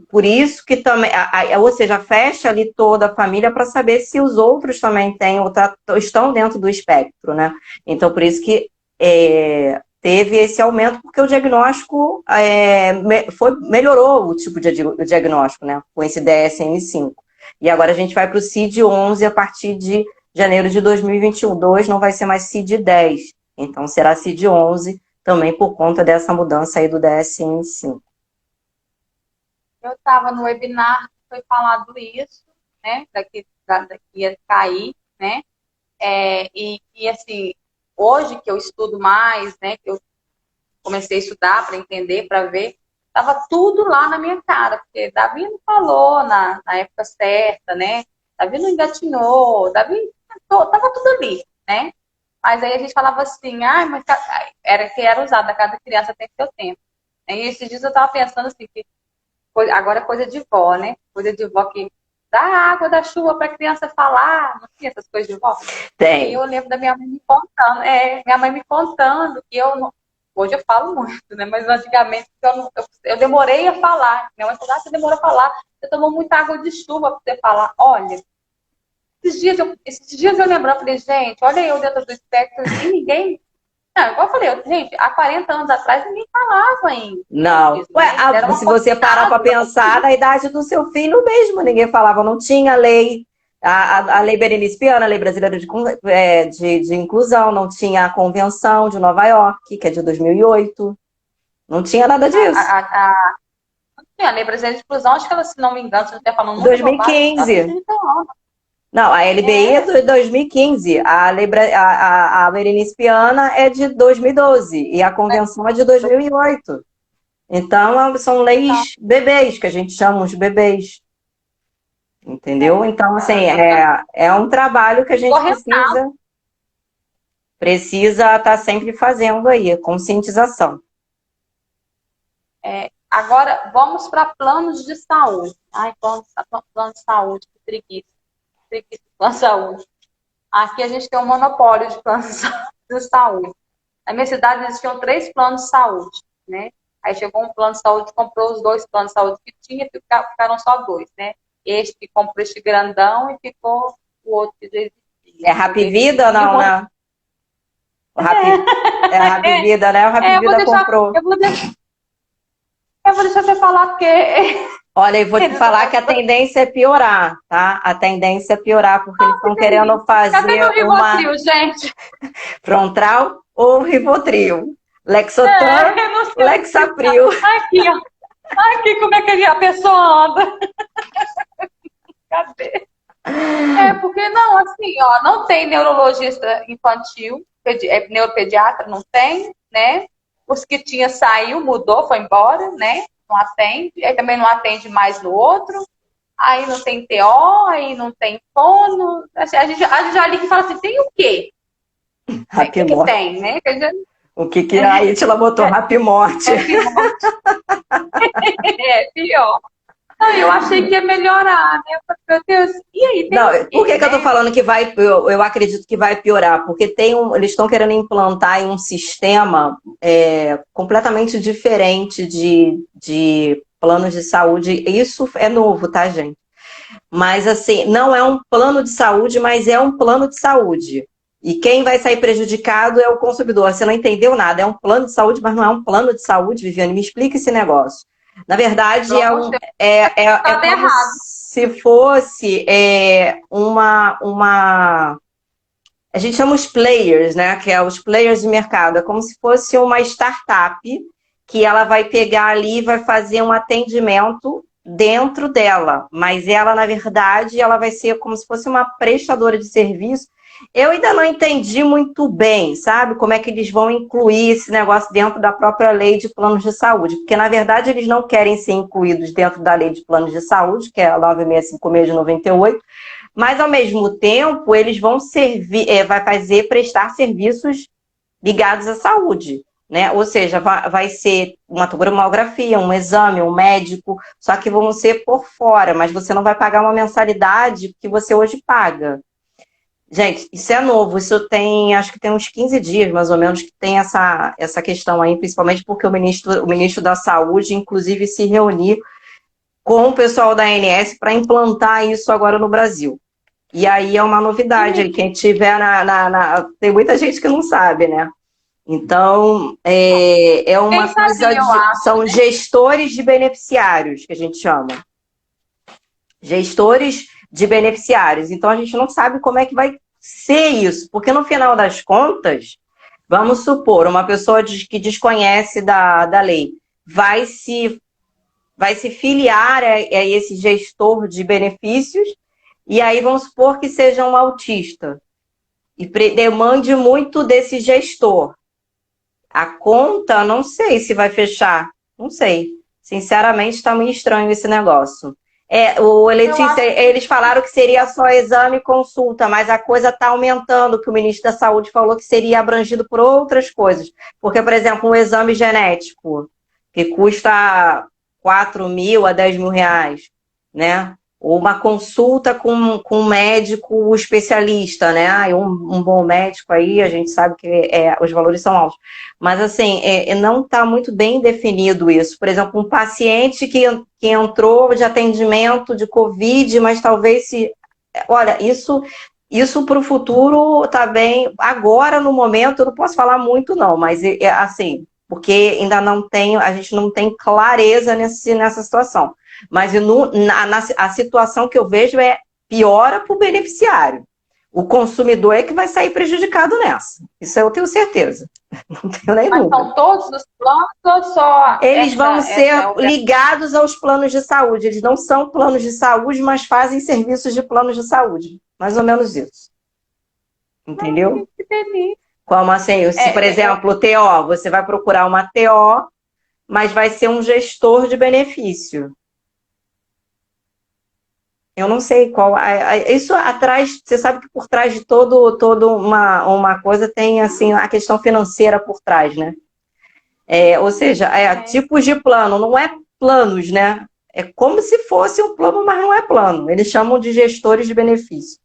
Por isso que também, ou seja, fecha ali toda a família para saber se os outros também têm ou estão dentro do espectro, né? Então, por isso que teve esse aumento porque o diagnóstico melhorou o tipo de diagnóstico, né? Com esse DSM-5. E agora a gente vai para o CID-11 a partir de janeiro de 2021. 2 não vai ser mais CID-10, então será CID-11 também por conta dessa mudança aí do DSM-5. Eu estava no webinar que foi falado isso, né? Daqui ia cair, né? E assim, hoje que eu estudo mais, né? Que eu comecei a estudar para entender, para ver, estava tudo lá na minha cara, porque Davi não falou na época certa, né? Davi não engatinhou, Davi estava tudo ali, né? Mas aí a gente falava assim, mas era usado, cada criança tem seu tempo. E esses dias eu estava pensando assim, que agora é coisa de vó, né? Coisa de vó que dá água da chuva para a criança falar, não tinha essas coisas de vó? Tem. E eu lembro da minha mãe me contando, minha mãe me contando que eu não. Hoje eu falo muito, né? Mas antigamente eu demorei a falar. Minha mãe falou, você demorou a falar. Você tomou muita água de chuva para você falar. Olha, esses dias eu lembrando, falei, gente, olha eu dentro do espectro e ninguém... Não, igual eu falei, gente, há 40 anos atrás ninguém falava ainda. Não. Isso, né? Se você parar para pensar, na idade do seu filho mesmo, ninguém falava, não tinha lei. A Lei Berenice Piana, a Lei Brasileira de Inclusão, não tinha a Convenção de Nova York, que é de 2008. Não tinha nada disso. Não tinha a Lei Brasileira de Inclusão, acho que ela, se não me engano, você não está falando 2015. Não, a LBI é de 2015. A Berenice Piana é de 2012. E a Convenção é de 2008. Então, são leis bebês, que a gente chama de bebês. Entendeu? Então, assim, é um trabalho que a gente precisa estar sempre fazendo aí, conscientização. Agora, vamos para planos de saúde. Ai, plano de saúde, que preguiça. Preguiça de plano de saúde. Aqui a gente tem um monopólio de planos de saúde. Na minha cidade existiam 3 planos de saúde, né? Aí chegou um plano de saúde, comprou os 2 planos de saúde que tinha, ficaram só 2, né? Este que comprou este grandão e ficou o outro que já existia. É Rapvida ou não, né? É Rapvida, né? O Rapvida comprou. Eu vou deixar você falar, porque... Olha, eu vou te falar que a tendência é piorar, tá? A tendência é piorar, porque eles estão querendo fazer Cadê o Rivotril, gente? Frontral ou Rivotril? Lexotan, Lexapril. Aqui, ó. Aqui, como é que a pessoa anda? Cadê? Porque não, assim, ó, não tem neurologista infantil, neuropediatra não tem, né? Os que tinha saiu, mudou, foi embora, né? Não atende, aí também não atende mais no outro, aí não tem TO, aí não tem fono. Assim, a gente já liga e fala assim, tem o quê? O que tem, né? O que a Ítila botou? Rapimorte. Pior. Não, eu achei que ia melhorar, né? Meu Deus, e aí? Não, por que eu tô falando que vai, eu acredito que vai piorar? Porque eles estão querendo implantar em um sistema completamente diferente de planos de saúde. Isso é novo, tá, gente? Mas, assim, não é um plano de saúde, mas é um plano de saúde. E quem vai sair prejudicado é o consumidor. Você não entendeu nada. É um plano de saúde, mas não é um plano de saúde, Viviane. Me explica esse negócio. Na verdade, é como se fosse uma... A gente chama os players, né? Que é os players de mercado. É como se fosse uma startup que ela vai pegar ali e vai fazer um atendimento dentro dela. Mas ela, na verdade, ela vai ser como se fosse uma prestadora de serviço. Eu ainda não entendi muito bem, sabe, como é que eles vão incluir esse negócio dentro da própria lei de planos de saúde, porque, na verdade, eles não querem ser incluídos dentro da lei de planos de saúde, que é a 9656 de 98, mas, ao mesmo tempo, eles vão prestar serviços ligados à saúde, né? Ou seja, vai ser uma tomografia, um exame, um médico, só que vão ser por fora, mas você não vai pagar uma mensalidade que você hoje paga. Gente, isso é novo, acho que tem uns 15 dias, mais ou menos, que tem essa questão aí, principalmente porque o ministro da Saúde, inclusive, se reuniu com o pessoal da ANS para implantar isso agora no Brasil. E aí é uma novidade, quem tiver tem muita gente que não sabe, né? Então, é uma Quem coisa sabia, eu acho. são gestores de beneficiários, que a gente chama. Gestores de beneficiários. Então, a gente não sabe como é que vai ser isso, porque no final das contas, vamos supor, uma pessoa que desconhece da lei vai se filiar a esse gestor de benefícios, e aí vamos supor que seja um autista, e demande muito desse gestor. A conta, não sei se vai fechar, não sei. Sinceramente, está meio estranho esse negócio. Letícia, eles falaram que seria só exame e consulta, mas a coisa está aumentando, que o ministro da Saúde falou que seria abrangido por outras coisas. Porque, por exemplo, um exame genético, que custa 4 mil a 10 mil reais, né? Ou uma consulta com um médico especialista, né? Um bom médico aí, a gente sabe que os valores são altos. Mas, assim, não está muito bem definido isso. Por exemplo, um paciente que entrou de atendimento de Covid, mas talvez se... Olha, isso para o futuro está bem... Agora, no momento, eu não posso falar muito, não, mas, assim, porque ainda não tem... A gente não tem clareza nessa situação. Mas a situação que eu vejo piora para o beneficiário. O consumidor é que vai sair prejudicado nessa. Isso eu tenho certeza. Não tenho nem dúvida. Mas são todos os planos ou só... Eles vão ser ligados aos planos de saúde. Eles não são planos de saúde, mas fazem serviços de planos de saúde. Mais ou menos isso. Entendeu? Que delícia. Como assim? Se, por exemplo, o TO, você vai procurar uma TO, mas vai ser um gestor de benefício. Eu não sei qual. Isso atrás, você sabe que por trás de toda uma coisa tem assim a questão financeira por trás, né? Ou seja, tipos de plano, não é planos, né? É como se fosse um plano, mas não é plano. Eles chamam de gestores de benefício.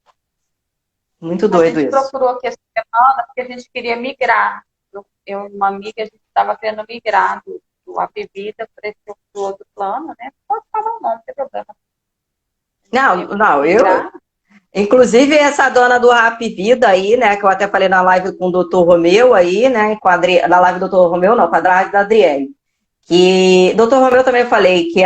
Muito doido isso. A gente procurou aqui essa semana porque a gente queria migrar. Eu e uma amiga, a gente estava querendo migrar do Apvida para esse outro plano, né? Pode falar o nome, não tem problema. Não, inclusive essa dona do Rap Vida aí, né, que eu até falei na live com o Dr. Romeu aí, né, na live do Dr. Romeu não, com a da Adriele, que Dr. Romeu também eu falei que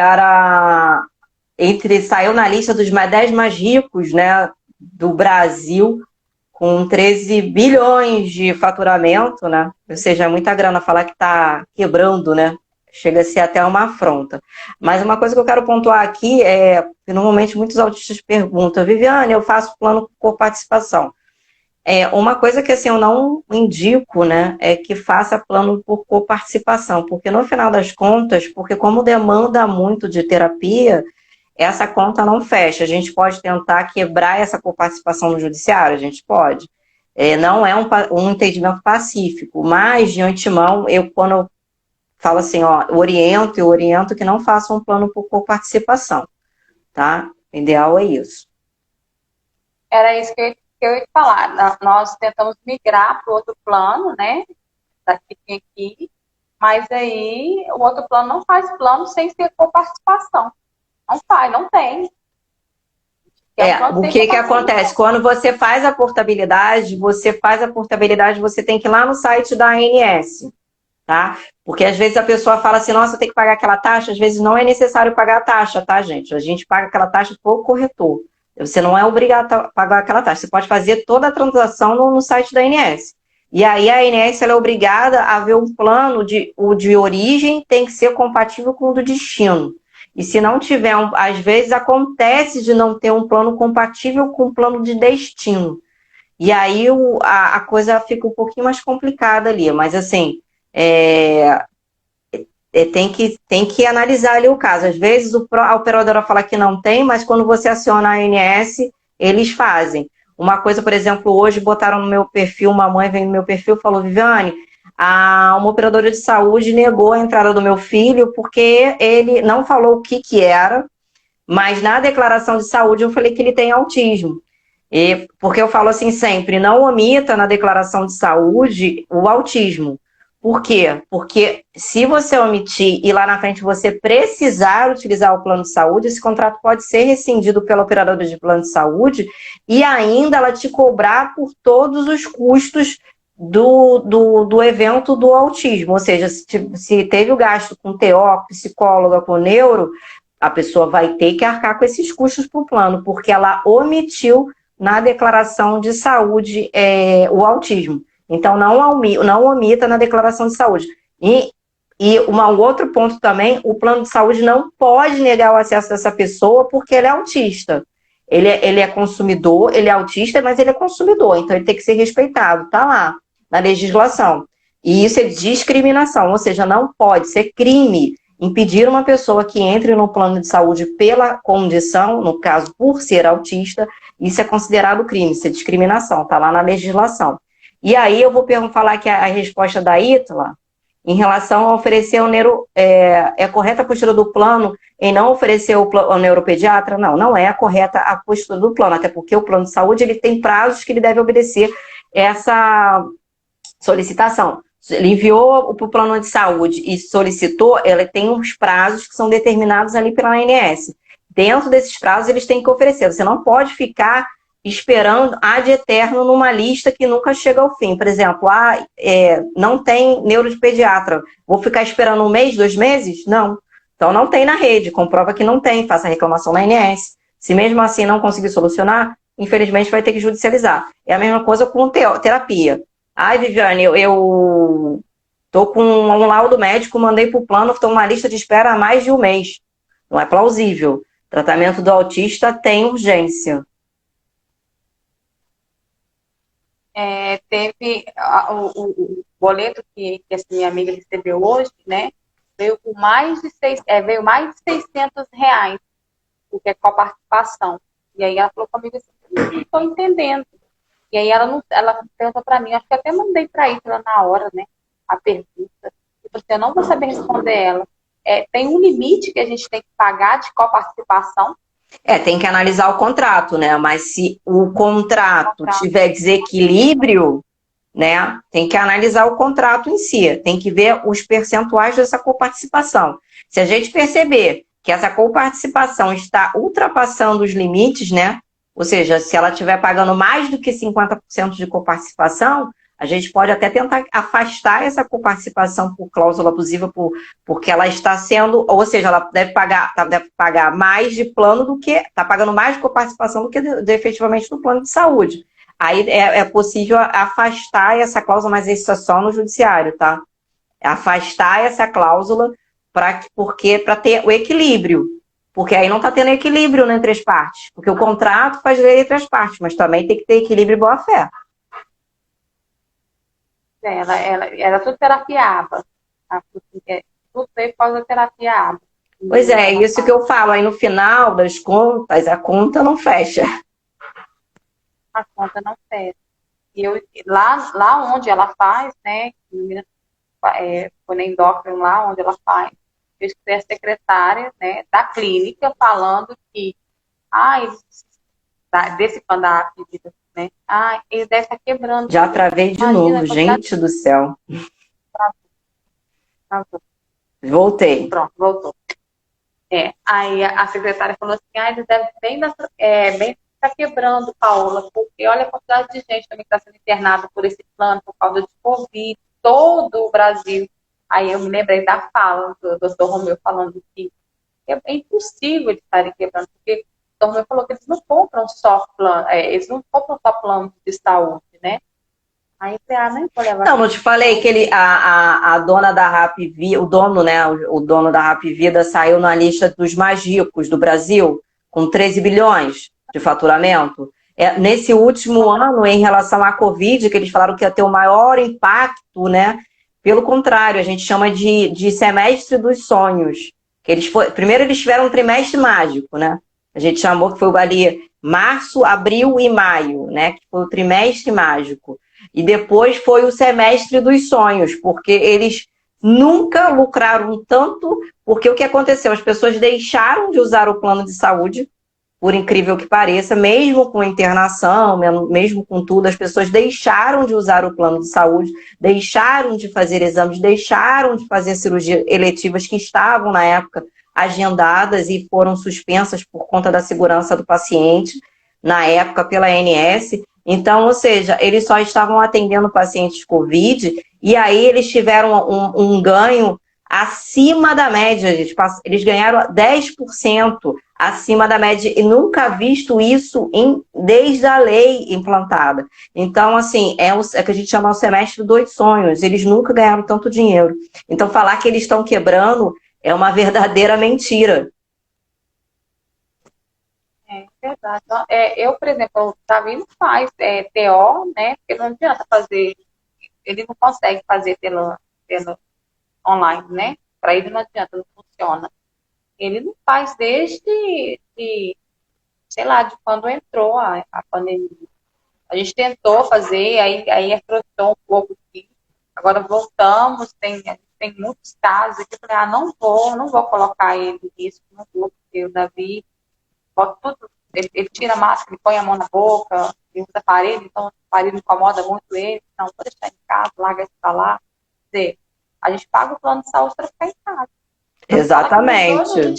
saiu na lista dos 10 mais ricos, né, do Brasil, com 13 bilhões de faturamento, né, ou seja, é muita grana falar que tá quebrando, né, chega a ser até uma afronta. Mas uma coisa que eu quero pontuar aqui é que normalmente muitos autistas perguntam, Viviane, eu faço plano por participação. Uma coisa que assim, eu não indico, né, é que faça plano por coparticipação, porque no final das contas, porque como demanda muito de terapia, essa conta não fecha. A gente pode tentar quebrar essa coparticipação no judiciário, a gente pode. Não é um entendimento pacífico, mas de antemão, quando eu falo assim, oriento que não faça um plano por coparticipação, tá? O ideal é isso. Era isso que eu ia falar. Nós tentamos migrar para o outro plano, né? Daqui, mas aí o outro plano não faz plano sem ser coparticipação. Não faz, não tem. O que acontece? Quando você faz a portabilidade, você tem que ir lá no site da ANS. Tá? Porque às vezes a pessoa fala assim, nossa, eu tenho que pagar aquela taxa, às vezes não é necessário pagar a taxa, tá, gente? A gente paga aquela taxa por corretor. Você não é obrigado a pagar aquela taxa, você pode fazer toda a transação no site da ANS. E aí a ANS ela é obrigada a ver um plano o de origem tem que ser compatível com o do destino. E se não tiver, às vezes acontece de não ter um plano compatível com o plano de destino. E aí a coisa fica um pouquinho mais complicada ali, mas assim... tem que analisar ali o caso. Às vezes a operadora fala que não tem, mas quando você aciona a ANS, eles fazem. Uma coisa, por exemplo, hoje botaram no meu perfil, uma mãe veio no meu perfil e falou, Viviane, uma operadora de saúde negou a entrada do meu filho porque ele não falou o que era, mas na declaração de saúde eu falei que ele tem autismo. Porque eu falo assim sempre, não omita na declaração de saúde o autismo. Por quê? Porque se você omitir e lá na frente você precisar utilizar o plano de saúde, esse contrato pode ser rescindido pela operadora de plano de saúde e ainda ela te cobrar por todos os custos do evento do autismo, ou seja, se teve o gasto com TO, psicóloga, com neuro, a pessoa vai ter que arcar com esses custos para o plano, porque ela omitiu na declaração de saúde o autismo. Então, não omita na declaração de saúde. E um outro ponto também, o plano de saúde não pode negar o acesso dessa pessoa porque ele é autista. Ele é consumidor, ele é autista, mas ele é consumidor, então ele tem que ser respeitado, está lá, na legislação. E isso é discriminação, ou seja, não pode ser crime impedir uma pessoa que entre no plano de saúde pela condição, no caso, por ser autista, isso é considerado crime, isso é discriminação, está lá na legislação. E aí eu vou falar aqui a resposta da Ítala, em relação a oferecer o é correta a postura do plano em não oferecer o neuropediatra? Não, não é a correta a postura do plano, até porque o plano de saúde ele tem prazos que ele deve obedecer essa solicitação. Ele enviou para o plano de saúde e solicitou, ele tem uns prazos que são determinados ali pela ANS. Dentro desses prazos, eles têm que oferecer. Você não pode ficar esperando ad eterno numa lista que nunca chega ao fim. Por exemplo, não tem neuropediatra. Vou ficar esperando 1 mês, 2 meses? Não. Então não tem na rede, comprova que não tem, faça a reclamação na ANS. Se mesmo assim não conseguir solucionar, infelizmente vai ter que judicializar. É a mesma coisa com terapia. Ai, Viviane, eu tô com um laudo médico, mandei para o plano, estou numa lista de espera há mais de 1 mês. Não é plausível. Tratamento do autista tem urgência. Teve o boleto que essa minha amiga recebeu hoje, né? Veio com mais de R$ 600, o que é coparticipação. E aí ela falou comigo assim, não estou entendendo. E aí ela perguntou para mim, acho que eu até mandei para ela na hora, né? A pergunta. Eu falei assim, eu não vou saber responder ela. Tem um limite que a gente tem que pagar de coparticipação? Tem que analisar o contrato, né? Mas se o contrato tiver desequilíbrio, né? Tem que analisar o contrato em si. Tem que ver os percentuais dessa coparticipação. Se a gente perceber que essa coparticipação está ultrapassando os limites, né? Ou seja, se ela estiver pagando mais do que 50% de coparticipação, a gente pode até tentar afastar essa coparticipação por cláusula abusiva, porque ela está sendo, ou seja, ela deve pagar mais de plano do que, está pagando mais de coparticipação do que efetivamente no plano de saúde. Aí é possível afastar essa cláusula, mas isso é só no judiciário, tá? Afastar essa cláusula para ter o equilíbrio. Porque aí não está tendo equilíbrio, né, entre as partes. Porque o contrato faz lei entre as partes, mas também tem que ter equilíbrio e boa-fé. Era tudo terapia ABA. Tudo veio por causa da terapia ABA. Pois é isso que eu falo. Aí no final das contas, a conta não fecha. A conta não fecha. E lá onde ela faz, né, foi na endócrino lá onde ela faz, eu escutei a secretária, né, da clínica falando que desse plano da pedida, né? Eles devem estar quebrando. Já travei de novo, gente do céu. Voltei. Pronto, voltou. Aí a secretária falou assim, eles devem bem estar quebrando, Paola, porque olha a quantidade de gente também que está sendo internada por esse plano, por causa de Covid, todo o Brasil. Aí eu me lembrei da fala do Dr. Romeu falando que é impossível eles estarem quebrando, porque o Dr. Romeu falou que eles não compram só plano, plano de saúde, né? Aí eu nem vou levar. Não te falei que a dona da Rap Vida, o dono, né? O dono da Rap Vida saiu na lista dos mais ricos do Brasil, com 13 bilhões de faturamento. Nesse último ano, em relação à Covid, que eles falaram que ia ter o maior impacto, né? Pelo contrário, a gente chama de semestre dos sonhos. Primeiro eles tiveram um trimestre mágico, né? A gente chamou que foi ali março, abril e maio, né? Que foi o trimestre mágico. E depois foi o semestre dos sonhos, porque eles nunca lucraram tanto, porque o que aconteceu? As pessoas deixaram de usar o plano de saúde, por incrível que pareça, mesmo com internação, mesmo com tudo, as pessoas deixaram de usar o plano de saúde, deixaram de fazer exames, deixaram de fazer cirurgias eletivas que estavam na época agendadas e foram suspensas por conta da segurança do paciente, na época pela ANS, Então, ou seja, eles só estavam atendendo pacientes Covid e aí eles tiveram um ganho acima da média. Eles ganharam 10% acima da média e nunca visto isso desde a lei implantada. Então, assim, é o que a gente chama o semestre dos sonhos. Eles nunca ganharam tanto dinheiro. Então, falar que eles estão quebrando é uma verdadeira mentira. É verdade. Então, eu, por exemplo, o Davi não faz TO, né? Porque não adianta fazer, ele não consegue fazer pelo online, né? Para ele não adianta, não funciona. Ele não faz sei lá, de quando entrou a pandemia. A gente tentou fazer, aí afrouxou um pouco aqui. Agora voltamos, a gente tem muitos casos aqui. Eu falei, não vou colocar ele nisso, não vou, porque o Davi bota tudo, ele tira a máscara, ele põe a mão na boca, ele usa aparelho, então o aparelho incomoda muito ele. Não, vou deixar em casa, larga isso pra lá. Quer dizer, a gente paga o plano de saúde para ficar em casa. Exatamente.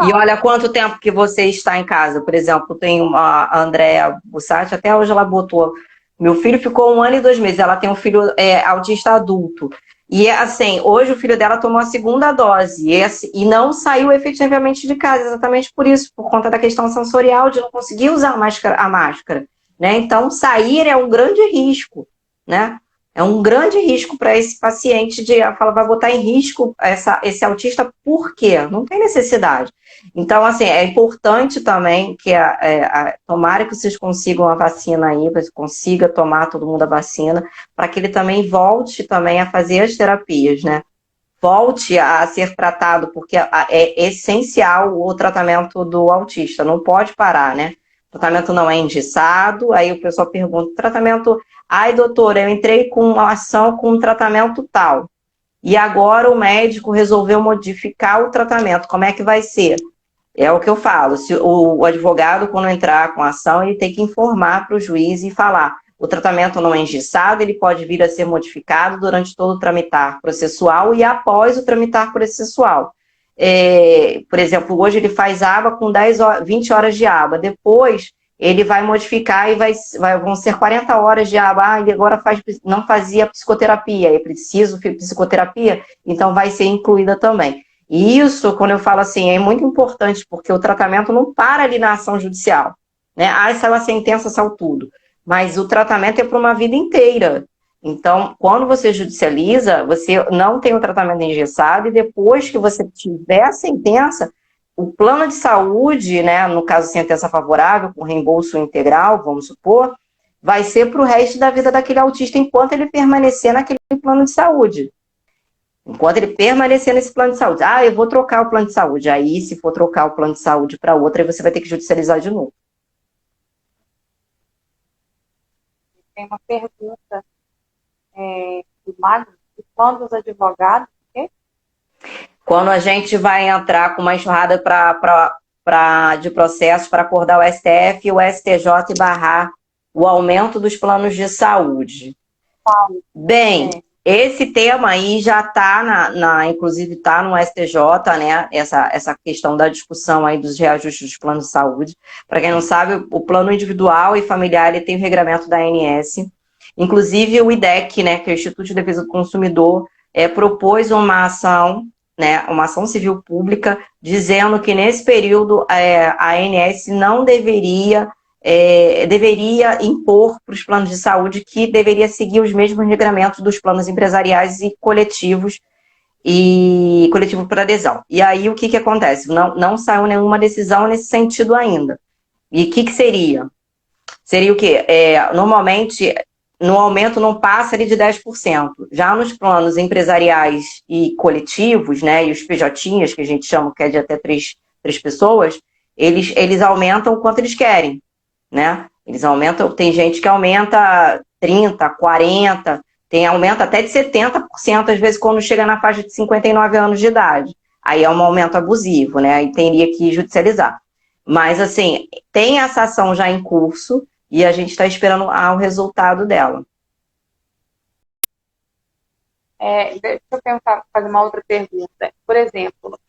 E olha quanto tempo que você está em casa. Por exemplo, tem a Andréa Bussati, até hoje ela botou. Meu filho ficou 1 ano e 2 meses. Ela tem um filho autista adulto. E assim, hoje o filho dela tomou a segunda dose e não saiu efetivamente de casa, exatamente por isso, por conta da questão sensorial de não conseguir usar a máscara, né? Então, sair é um grande risco, né? É um grande risco para esse paciente vai botar em risco esse autista, por quê? Não tem necessidade. Então, assim, é importante também que tomara que vocês consigam a vacina aí, você consiga tomar todo mundo a vacina, para que ele também volte também a fazer as terapias, né? Volte a ser tratado, porque é essencial o tratamento do autista, não pode parar, né? O tratamento não é engessado, aí o pessoal pergunta, tratamento, ai doutora, eu entrei com uma ação com um tratamento tal, e agora o médico resolveu modificar o tratamento, como é que vai ser? É o que eu falo, se o advogado, quando entrar com a ação, ele tem que informar para o juiz e falar, o tratamento não é engessado, ele pode vir a ser modificado durante todo o tramitar processual e após o tramitar processual. Por exemplo, hoje ele faz aba com 20 horas de aba, depois ele vai modificar e vão ser 40 horas de aba, ele agora não fazia psicoterapia, é preciso psicoterapia, então vai ser incluída também. E isso, quando eu falo assim, é muito importante, porque o tratamento não para ali na ação judicial, né? Saiu a sentença, saiu tudo. Mas o tratamento é para uma vida inteira. Então, quando você judicializa, você não tem o tratamento engessado e depois que você tiver a sentença, o plano de saúde, né, no caso sentença favorável, com reembolso integral, vamos supor, vai ser para o resto da vida daquele autista enquanto ele permanecer naquele plano de saúde. Enquanto ele permanecer nesse plano de saúde. Eu vou trocar o plano de saúde. Aí, se for trocar o plano de saúde para outro, aí você vai ter que judicializar de novo. Tem uma pergunta do Magno, quando os advogados... Quando a gente vai entrar com uma enxurrada de processos para acordar o STF e o STJ e barrar o aumento dos planos de saúde. Bem, esse tema aí já está, inclusive está no STJ, né? Essa questão da discussão aí dos reajustes dos planos de saúde. Para quem não sabe, o plano individual e familiar ele tem o regramento da ANS. Inclusive o IDEC, né? Que é o Instituto de Defesa do Consumidor, propôs uma ação, né? Uma ação civil pública, dizendo que nesse período a ANS não deveria impor para os planos de saúde que deveria seguir os mesmos regramentos dos planos empresariais e coletivos e coletivo por adesão. E aí o que acontece? Não saiu nenhuma decisão nesse sentido ainda. E o que seria? Seria o quê? Normalmente, no aumento não passa ali de 10%. Já nos planos empresariais e coletivos, né, e os PJs, que a gente chama, que é de até três pessoas, eles aumentam o quanto eles querem. Né? Eles aumentam, tem gente que aumenta 30, 40, aumenta até de 70%, às vezes quando chega na faixa de 59 anos de idade. Aí é um aumento abusivo, né? Aí teria que judicializar. Mas, assim, tem essa ação já em curso e a gente está esperando o resultado dela. Deixa eu fazer uma outra pergunta. Por exemplo,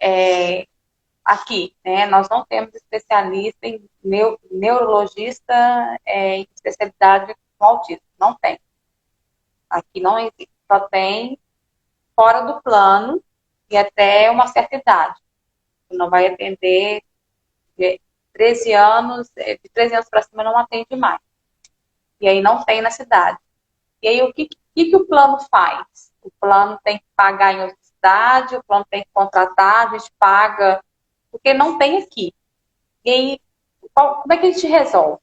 aqui, né? Nós não temos especialista em neurologista em especialidade com autismo. Não tem. Aqui não existe. Só tem fora do plano e até uma certa idade. Não vai atender de 13 anos, de 13 anos para cima não atende mais. E aí não tem na cidade. E aí o que o plano faz? O plano tem que pagar em outra cidade, o plano tem que contratar, a gente paga, porque não tem aqui. E aí, como é que a gente resolve?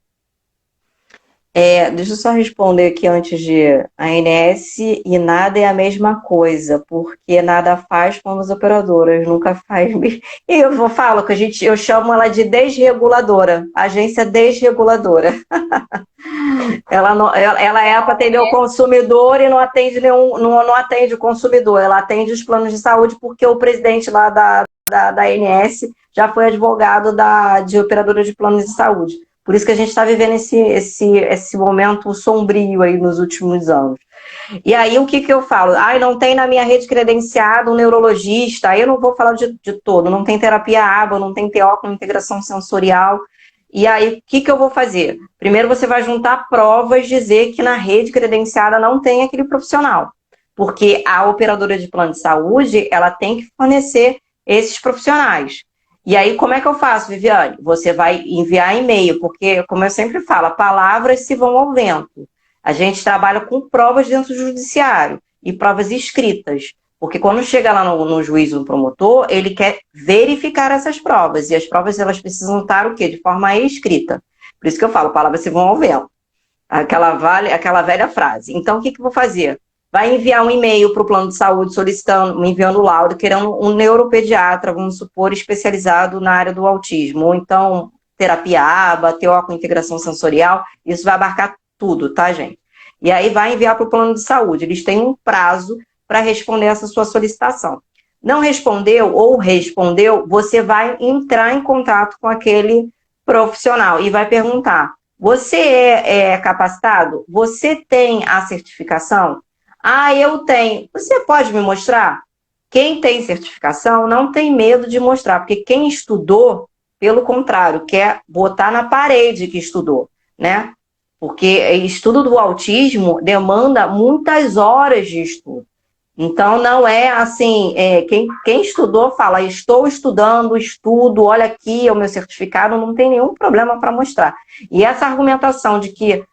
Deixa eu só responder aqui antes de ANS e nada é a mesma coisa, porque nada faz como as operadoras, nunca faz. E falo que eu chamo ela de desreguladora, agência desreguladora. Ela é para atender o consumidor e não atende não atende o consumidor, ela atende os planos de saúde, porque o presidente lá da ANS já foi advogado de operadora de planos de saúde. Por isso que a gente está vivendo esse momento sombrio aí nos últimos anos. E aí, o que eu falo? Não tem na minha rede credenciada um neurologista, aí eu não vou falar de todo, não tem terapia ABA, não tem TO com integração sensorial. E aí, o que eu vou fazer? Primeiro, você vai juntar provas, dizer que na rede credenciada não tem aquele profissional. Porque a operadora de plano de saúde, ela tem que fornecer esses profissionais. E aí, como é que eu faço, Viviane? Você vai enviar e-mail, porque, como eu sempre falo, palavras se vão ao vento. A gente trabalha com provas dentro do judiciário e provas escritas. Porque quando chega lá no juiz, no promotor, ele quer verificar essas provas. E as provas, elas precisam estar o quê? De forma escrita. Por isso que eu falo, palavras se vão ao vento. Aquela velha frase. Então, o que eu vou fazer? Vai enviar um e-mail para o plano de saúde solicitando, enviando o laudo, querendo um neuropediatra, vamos supor, especializado na área do autismo. Ou então, terapia ABA, TO com integração sensorial. Isso vai abarcar tudo, tá, gente? E aí vai enviar para o plano de saúde. Eles têm um prazo para responder essa sua solicitação. Não respondeu ou respondeu, você vai entrar em contato com aquele profissional e vai perguntar: você é capacitado? Você tem a certificação? Eu tenho. Você pode me mostrar? Quem tem certificação não tem medo de mostrar, porque quem estudou, pelo contrário, quer botar na parede que estudou, né? Porque estudo do autismo demanda muitas horas de estudo. Então, não é assim, quem estudou fala, estou estudando, estudo, olha aqui é o meu certificado, não tem nenhum problema para mostrar. E essa argumentação de que,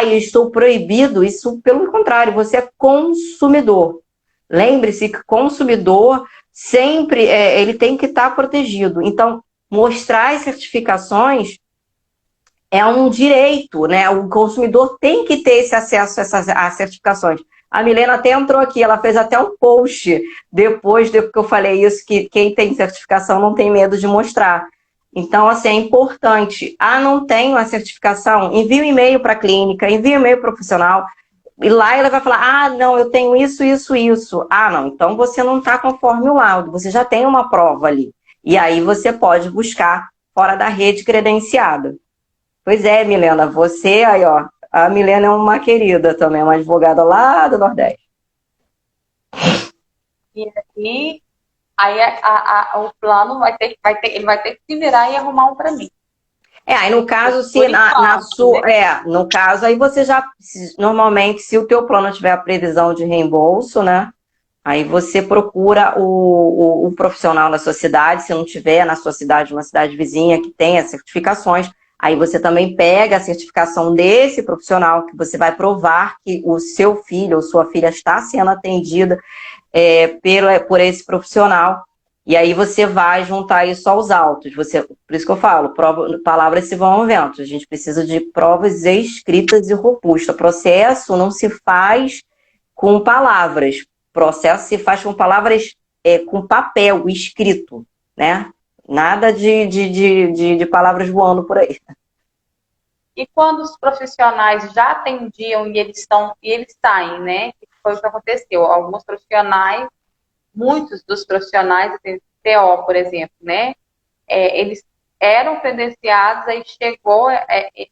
eu estou proibido, isso pelo contrário, você é consumidor. Lembre-se que consumidor sempre, ele tem que estar protegido. Então, mostrar as certificações é um direito, né? O consumidor tem que ter esse acesso às certificações. A Milena até entrou aqui, ela fez até um post depois que eu falei isso, que quem tem certificação não tem medo de mostrar. Então, assim, é importante. Não tenho a certificação, envie um e-mail para a clínica, envie um e-mail profissional, e lá ela vai falar, não, eu tenho isso, isso, isso. Não, então você não está conforme o laudo, você já tem uma prova ali. E aí você pode buscar fora da rede credenciada. Pois é, Milena, você aí, ó. A Milena é uma querida também, uma advogada lá do Nordeste. E aí o plano ele vai ter que se virar e arrumar um para mim. Aí no caso, se no caso, aí você já, normalmente, se o teu plano tiver a previsão de reembolso, né? Aí você procura o profissional na sua cidade, se não tiver na sua cidade, uma cidade vizinha que tenha certificações. Aí você também pega a certificação desse profissional, que você vai provar que o seu filho ou sua filha está sendo atendida por esse profissional. E aí você vai juntar isso aos autos. Por isso que eu falo, palavras se vão ao vento. A gente precisa de provas escritas e robustas. Processo não se faz com palavras. Processo se faz com palavras, com papel escrito, né? Nada de palavras voando por aí. E quando os profissionais já atendiam e eles saem, né? Que foi o que aconteceu. Alguns profissionais, muitos dos profissionais, TO, por exemplo, né? Eles eram credenciados, aí chegou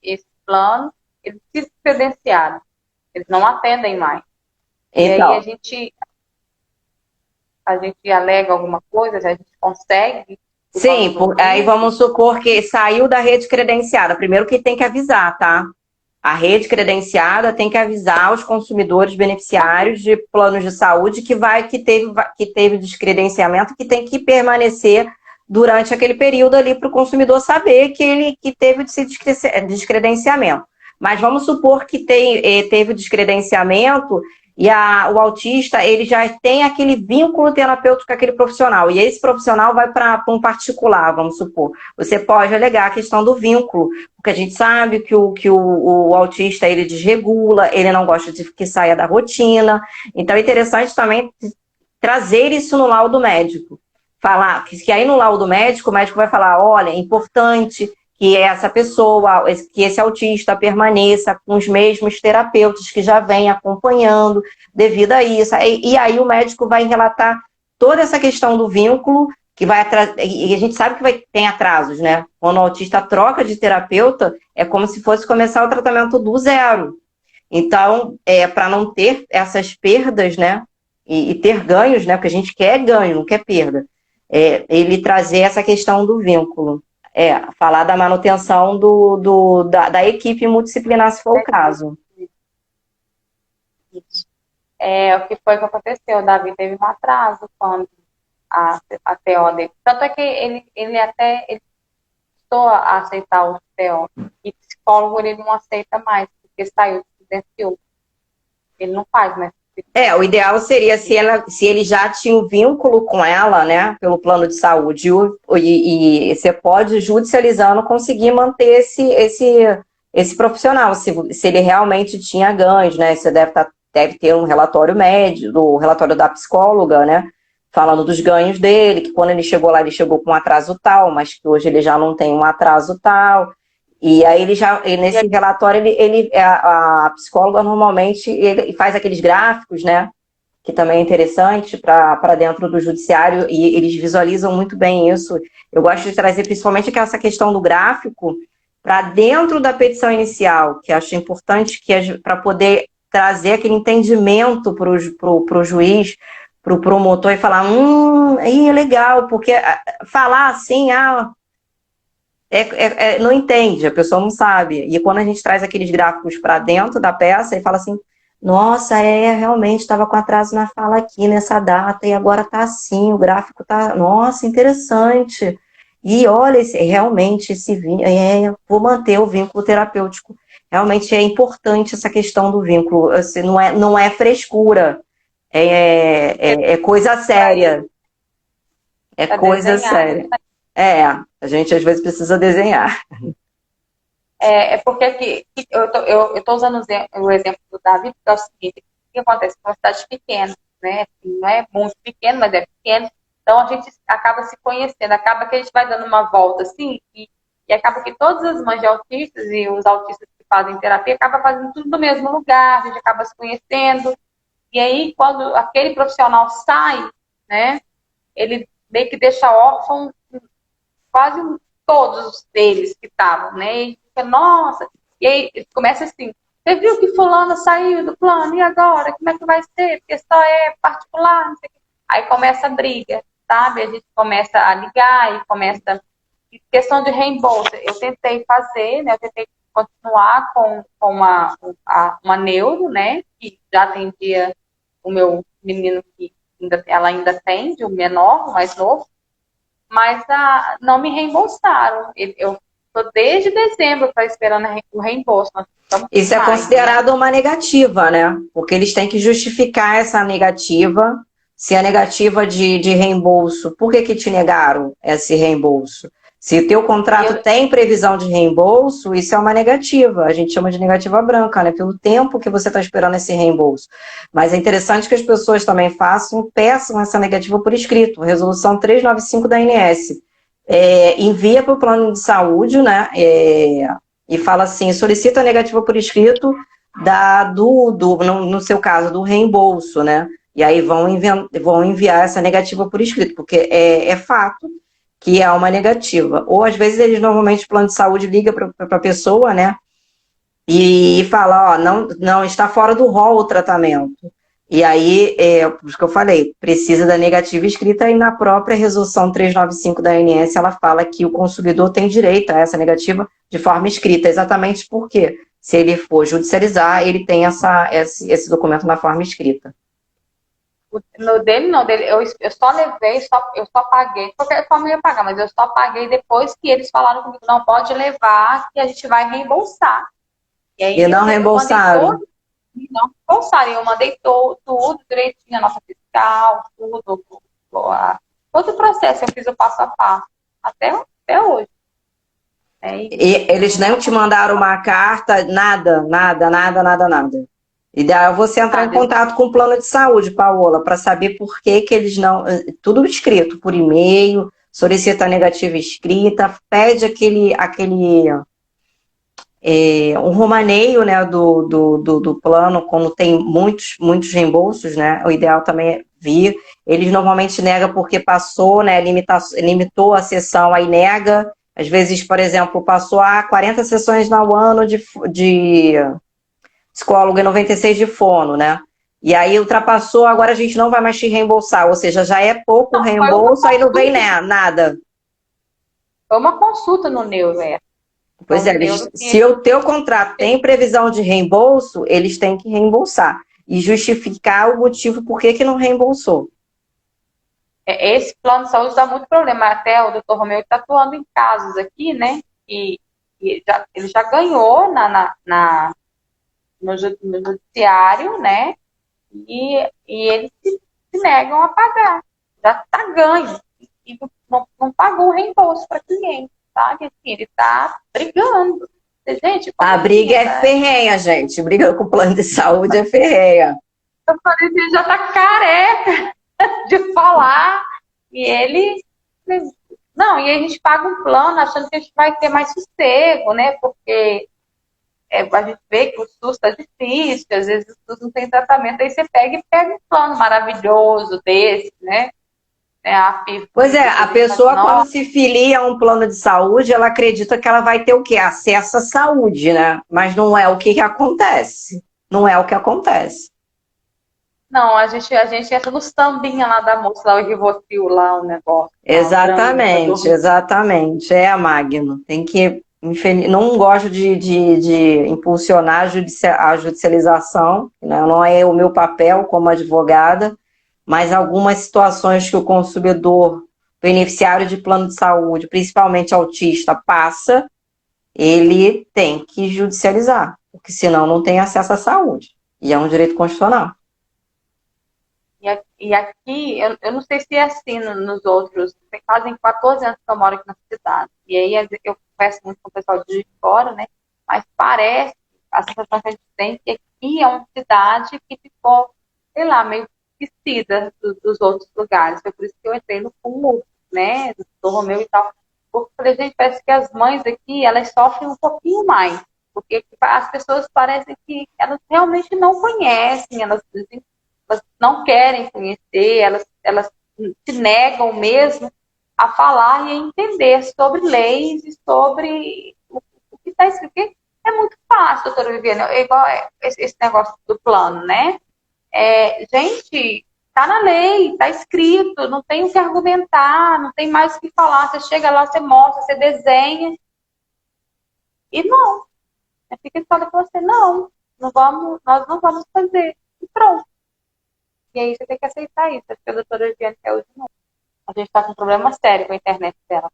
esse plano, eles se credenciaram. Eles não atendem mais. Então. E aí a gente alega alguma coisa, a gente consegue Sim, aí vamos supor que saiu da rede credenciada. Primeiro que tem que avisar, tá? A rede credenciada tem que avisar os consumidores beneficiários de planos de saúde que teve descredenciamento, que tem que permanecer durante aquele período ali para o consumidor saber que teve esse descredenciamento. Mas vamos supor que teve o descredenciamento e o autista ele já tem aquele vínculo terapêutico com aquele profissional. E esse profissional vai para um particular, vamos supor. Você pode alegar a questão do vínculo, porque a gente sabe que o autista ele desregula, ele não gosta de que saia da rotina. Então é interessante também trazer isso no laudo médico. Falar que aí no laudo médico, o médico vai falar, olha, é importante que essa pessoa, que esse autista permaneça com os mesmos terapeutas que já vem acompanhando devido a isso. E aí o médico vai relatar toda essa questão do vínculo, que vai e a gente sabe que tem atrasos, né? Quando o autista troca de terapeuta, é como se fosse começar o tratamento do zero. Então, para não ter essas perdas, né? E ter ganhos, né? Porque a gente quer ganho, não quer perda. Ele trazer essa questão do vínculo. Falar da manutenção da equipe multidisciplinar, se for o caso. O que foi que aconteceu? O Davi teve um atraso quando a TO dele. Tanto é que ele estou a aceitar o TO. E psicólogo ele não aceita mais, porque saiu, silenciou. Ele não faz mais. O ideal seria se ele já tinha um vínculo com ela, né, pelo plano de saúde, e você pode, judicializando, conseguir manter esse profissional, se ele realmente tinha ganhos, né, você deve ter um relatório médico, do relatório da psicóloga, né, falando dos ganhos dele, que quando ele chegou lá, ele chegou com um atraso tal, mas que hoje ele já não tem um atraso tal. E aí nesse relatório, a psicóloga normalmente ele faz aqueles gráficos, né? Que também é interessante para dentro do judiciário, e eles visualizam muito bem isso. Eu gosto de trazer principalmente essa questão do gráfico para dentro da petição inicial, que acho importante para poder trazer aquele entendimento para o juiz, para o promotor, e falar, aí é legal, porque falar assim, não entende, a pessoa não sabe. E quando a gente traz aqueles gráficos para dentro da peça e fala assim, nossa, realmente estava com atraso na fala aqui nessa data e agora está assim, o gráfico está, nossa, interessante. E olha, realmente vou manter o vínculo terapêutico. Realmente é importante essa questão do vínculo, assim, não é frescura, é coisa séria. É coisa séria. A gente às vezes precisa desenhar. Porque aqui, eu estou usando o exemplo do Davi, porque é o seguinte, o que acontece? É uma cidade pequena, né? Não é muito pequeno, mas é pequeno. Então a gente acaba se conhecendo, acaba que a gente vai dando uma volta assim, e acaba que todas as mães de autistas e os autistas que fazem terapia acabam fazendo tudo no mesmo lugar, a gente acaba se conhecendo. E aí, quando aquele profissional sai, né? Ele meio que deixa órfão quase todos eles que estavam, né? E fica, nossa, e aí começa assim, você viu que fulano saiu do plano, e agora? Como é que vai ser? Porque só é particular, não sei o quê. Aí começa a briga, sabe? A gente começa a ligar e começa... Questão de reembolso, eu tentei fazer, né? Eu tentei continuar com uma neuro, né? Que já atendia o meu menino que ela ainda atende, o menor, o mais novo, mas não me reembolsaram. Eu estou desde dezembro para esperando o reembolso. Isso é considerado uma negativa, né? Porque eles têm que justificar essa negativa. Se a negativa de reembolso, por que te negaram esse reembolso? Se o teu contrato tem previsão de reembolso, isso é uma negativa. A gente chama de negativa branca, né? Pelo tempo que você está esperando esse reembolso. Mas é interessante que as pessoas também peçam essa negativa por escrito. Resolução 395 da ANS. Envia para o plano de saúde, né? E fala assim, solicita a negativa por escrito no seu caso, do reembolso, né? E aí vão enviar essa negativa por escrito, porque é fato que é uma negativa. Ou, às vezes, normalmente, o plano de saúde liga para a pessoa, né? E fala, não está fora do rol o tratamento. E aí, por isso que eu falei, precisa da negativa escrita e na própria resolução 395 da ANS ela fala que o consumidor tem direito a essa negativa de forma escrita, exatamente porque se ele for judicializar, ele tem esse documento na forma escrita. No dele, não, dele, eu só levei, eu só paguei, de qualquer forma eu ia pagar, mas eu só paguei depois que eles falaram comigo, não pode levar, que a gente vai reembolsar. E aí E não reembolsaram? Não reembolsaram, eu mandei tudo direitinho, a nota fiscal, tudo, todo o processo, eu fiz o passo a passo, até hoje. E eles não te mandaram uma carta, nada. Ideal é você entrar em contato com o plano de saúde, Paola, para saber por que eles não. Tudo escrito por e-mail, solicita a negativa escrita, pede um romaneio, né, do plano, como tem muitos reembolsos, né? O ideal também é vir. Eles normalmente negam porque passou, né? Limitou a sessão, aí nega. Às vezes, por exemplo, passou 40 sessões no ano de psicólogo e 96 de fono, né? E aí ultrapassou, agora a gente não vai mais te reembolsar, ou seja, já é pouco reembolso, aí não vem nada. Foi uma consulta no neuro, Pois é, se o teu contrato tem previsão de reembolso, eles têm que reembolsar e justificar o motivo por que não reembolsou. Esse plano de saúde dá muito problema. Até o doutor Romeu está atuando em casos aqui, né? E ele já ganhou no judiciário, né? E eles se negam a pagar. Já está ganho. E não pagou o reembolso para cliente, sabe? Assim, ele está brigando. Gente, a briga é ferrenha, gente. Briga com o plano de saúde é ferrenha. Eu falei, ele já está careca de falar. E ele... Não, e a gente paga um plano achando que a gente vai ter mais sossego, né? Porque a gente vê que o SUS está difícil, às vezes o SUS não tem tratamento, aí você pega um plano maravilhoso desse, né? Pois é, a pessoa quando se filia a um plano de saúde, ela acredita que ela vai ter o quê? Acesso à saúde, né? Mas não é o que acontece. Não é o que acontece. Não, a gente entra no sambinha lá da moça, lá o Rivotril, lá o negócio. Exatamente. Magno. Tem que... Não gosto de impulsionar a judicialização, né? Não é o meu papel como advogada, mas algumas situações que o consumidor, beneficiário de plano de saúde, principalmente autista, passa, ele tem que judicializar, porque senão não tem acesso à saúde. E é um direito constitucional. E aqui, eu não sei se é assim nos outros, fazem 14 anos que eu moro aqui na cidade. E aí eu converso muito com o pessoal de fora, né? Mas parece, a sensação que a gente tem, que aqui é uma cidade que ficou, sei lá, meio esquecida dos outros lugares. Foi por isso que eu entrei no fundo, né? Do Romeu e tal. Porque eu falei, gente, parece que as mães aqui, elas sofrem um pouquinho mais. Porque as pessoas parecem que elas realmente não conhecem, elas não querem conhecer, elas se negam mesmo a falar e a entender sobre leis e sobre o que está escrito. Porque é muito fácil, doutora Viviane, igual esse negócio do plano, né? Gente, tá na lei, tá escrito, não tem o que argumentar, não tem mais o que falar. Você chega lá, você mostra, você desenha. E não. Fica falando com você, nós não vamos fazer. E pronto. E aí você tem que aceitar isso. Acho que a doutora Viviane quer hoje não. A gente tá com um problema sério com a internet dela.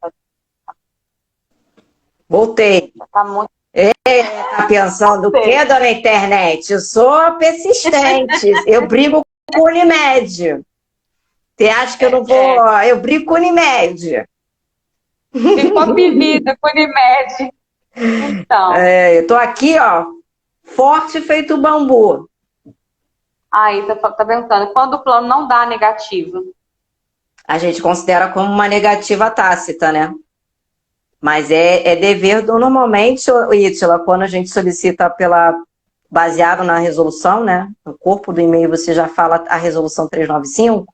Voltei. Tá muito... Tá pensando o quê, dona internet? Eu sou persistente. Eu brigo com o Unimed. Você acha que eu não vou... Eu brigo com o Unimed. Ficou vivida com o Unimed. Então. Eu tô aqui, ó, forte feito bambu. Aí, tá perguntando, quando o plano não dá negativa? A gente considera como uma negativa tácita, né? Mas é dever normalmente, Ítila, quando a gente solicita baseado na resolução, né? No corpo do e-mail você já fala a resolução 395,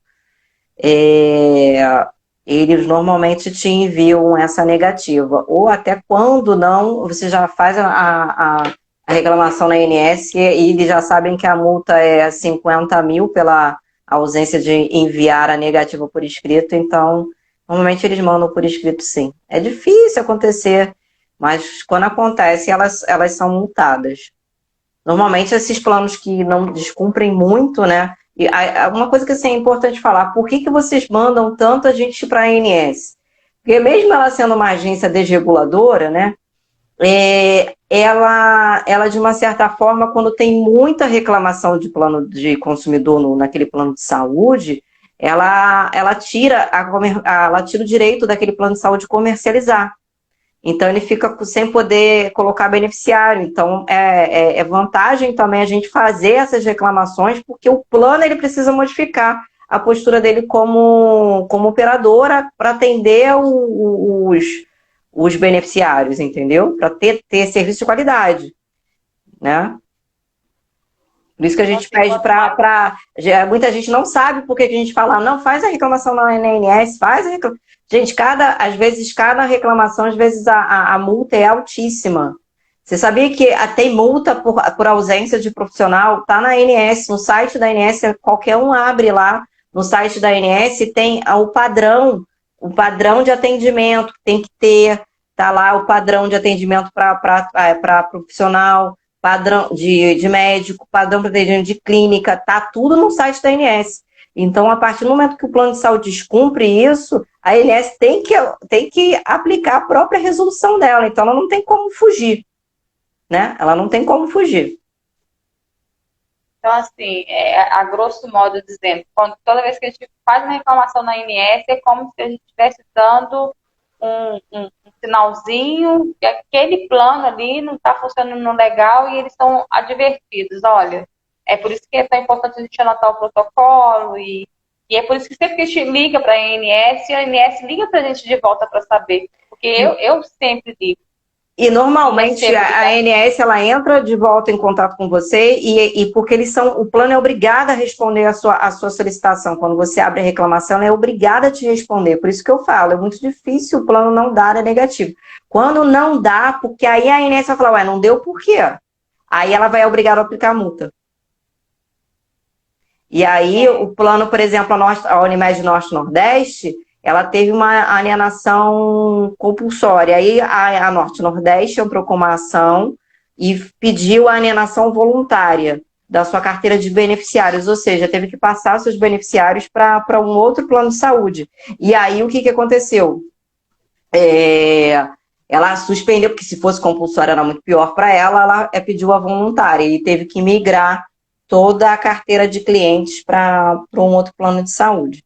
eles normalmente te enviam essa negativa. Ou até quando não, você já faz a reclamação na INS e eles já sabem que a multa é 50 mil pela ausência de enviar a negativa por escrito, então normalmente eles mandam por escrito sim. É difícil acontecer, mas quando acontece elas são multadas. Normalmente esses planos que não descumprem muito, né? E uma coisa que assim, é importante falar, por que vocês mandam tanta gente para a ANS? Porque mesmo ela sendo uma agência desreguladora, né? Ela, de uma certa forma, quando tem muita reclamação de plano de consumidor naquele plano de saúde, ela ela tira o direito daquele plano de saúde comercializar. Então, ele fica sem poder colocar beneficiário. Então, é vantagem também a gente fazer essas reclamações, porque o plano ele precisa modificar a postura dele como operadora para atender os beneficiários, entendeu? Para ter serviço de qualidade, né? Por isso que a gente pede para. Muita gente não sabe por que a gente fala, não, faz a reclamação na ANS, faz a reclamação. Gente, às vezes, cada reclamação, às vezes a multa é altíssima. Você sabia que tem multa por ausência de profissional? Está na ANS, no site da ANS, qualquer um abre lá, no site da ANS tem o padrão de atendimento que tem que ter, tá lá o padrão de atendimento para profissional, padrão de médico, padrão para atendimento de clínica, tá tudo no site da ANS. Então, a partir do momento que o plano de saúde descumpre isso, a ANS tem que aplicar a própria resolução dela. Então, ela não tem como fugir, né? Ela não tem como fugir. Então, assim, a grosso modo dizendo, toda vez que a gente faz uma reclamação na ANS, é como se a gente estivesse dando um sinalzinho que aquele plano ali não está funcionando legal e eles são advertidos. Olha, é por isso que é tão importante a gente anotar o protocolo e é por isso que sempre que a gente liga para a ANS liga para a gente de volta para saber. Porque eu sempre ligo. E normalmente a ANS ela entra de volta em contato com você e porque o plano é obrigado a responder a sua solicitação. Quando você abre a reclamação, ela é obrigada a te responder. Por isso que eu falo, é muito difícil o plano não dar, é negativo. Quando não dá, porque aí a ANS vai falar, ué, não deu por quê? Aí ela vai obrigar a aplicar a multa. E aí o plano, por exemplo, a Unimed Norte-Nordeste, ela teve uma alienação compulsória. Aí a Norte-Nordeste entrou com uma ação e pediu a alienação voluntária da sua carteira de beneficiários, ou seja, teve que passar seus beneficiários para um outro plano de saúde. E aí o que aconteceu? Ela suspendeu, porque se fosse compulsória era muito pior para ela pediu a voluntária e teve que migrar toda a carteira de clientes para um outro plano de saúde.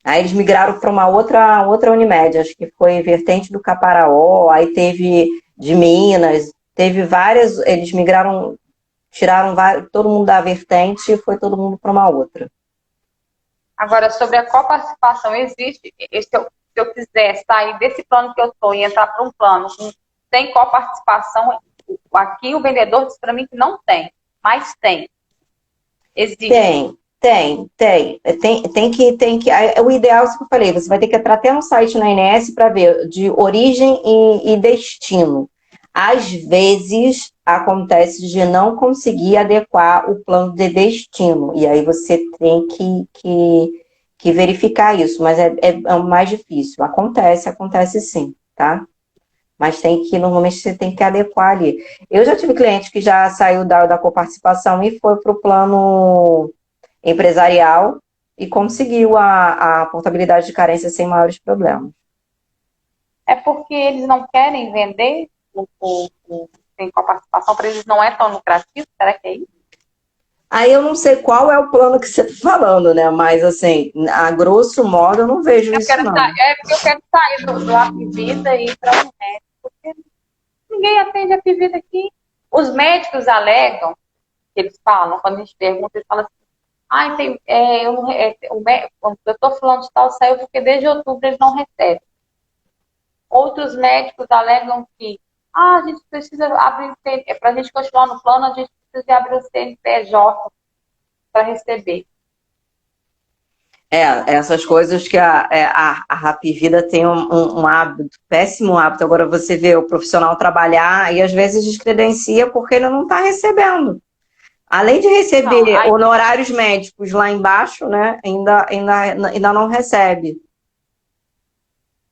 Aí eles migraram para uma outra Unimed, acho que foi Vertente do Caparaó, aí teve de Minas, teve várias, eles migraram, tiraram todo mundo da Vertente e foi todo mundo para uma outra. Agora, sobre a coparticipação, existe, se eu quiser sair desse plano que eu estou e entrar para um plano sem coparticipação, aqui o vendedor disse para mim que não tem, mas tem. Existe. Tem que. O ideal, isso que eu falei, você vai ter que entrar até no site na INS para ver de origem e destino. Às vezes acontece de não conseguir adequar o plano de destino, e aí você tem que verificar isso, mas é o mais difícil. Acontece sim, tá? Mas normalmente você tem que adequar ali. Eu já tive cliente que já saiu da coparticipação e foi para o plano empresarial e conseguiu a portabilidade de carência sem maiores problemas. É porque eles não querem vender sem coparticipação, para eles não é tão lucrativo? Será que é isso? Aí eu não sei qual é o plano que você está falando, né? Mas, assim, a grosso modo, eu não vejo isso, não. Porque eu quero sair do Apivida e ir para o médico. Porque ninguém atende a Apivida aqui. Os médicos alegam, eles falam, quando a gente pergunta, eles falam assim, o doutor fulano de tal saiu porque desde outubro eles não recebem. Outros médicos alegam que a gente precisa abrir para a gente continuar no plano, a gente precisa abrir o CNPJ para receber. Essas coisas que a Rap Vida tem um hábito, péssimo hábito. Agora você vê o profissional trabalhar e às vezes descredencia porque ele não está recebendo. Além de Não, receber aí, honorários médicos lá embaixo, né, ainda não recebe.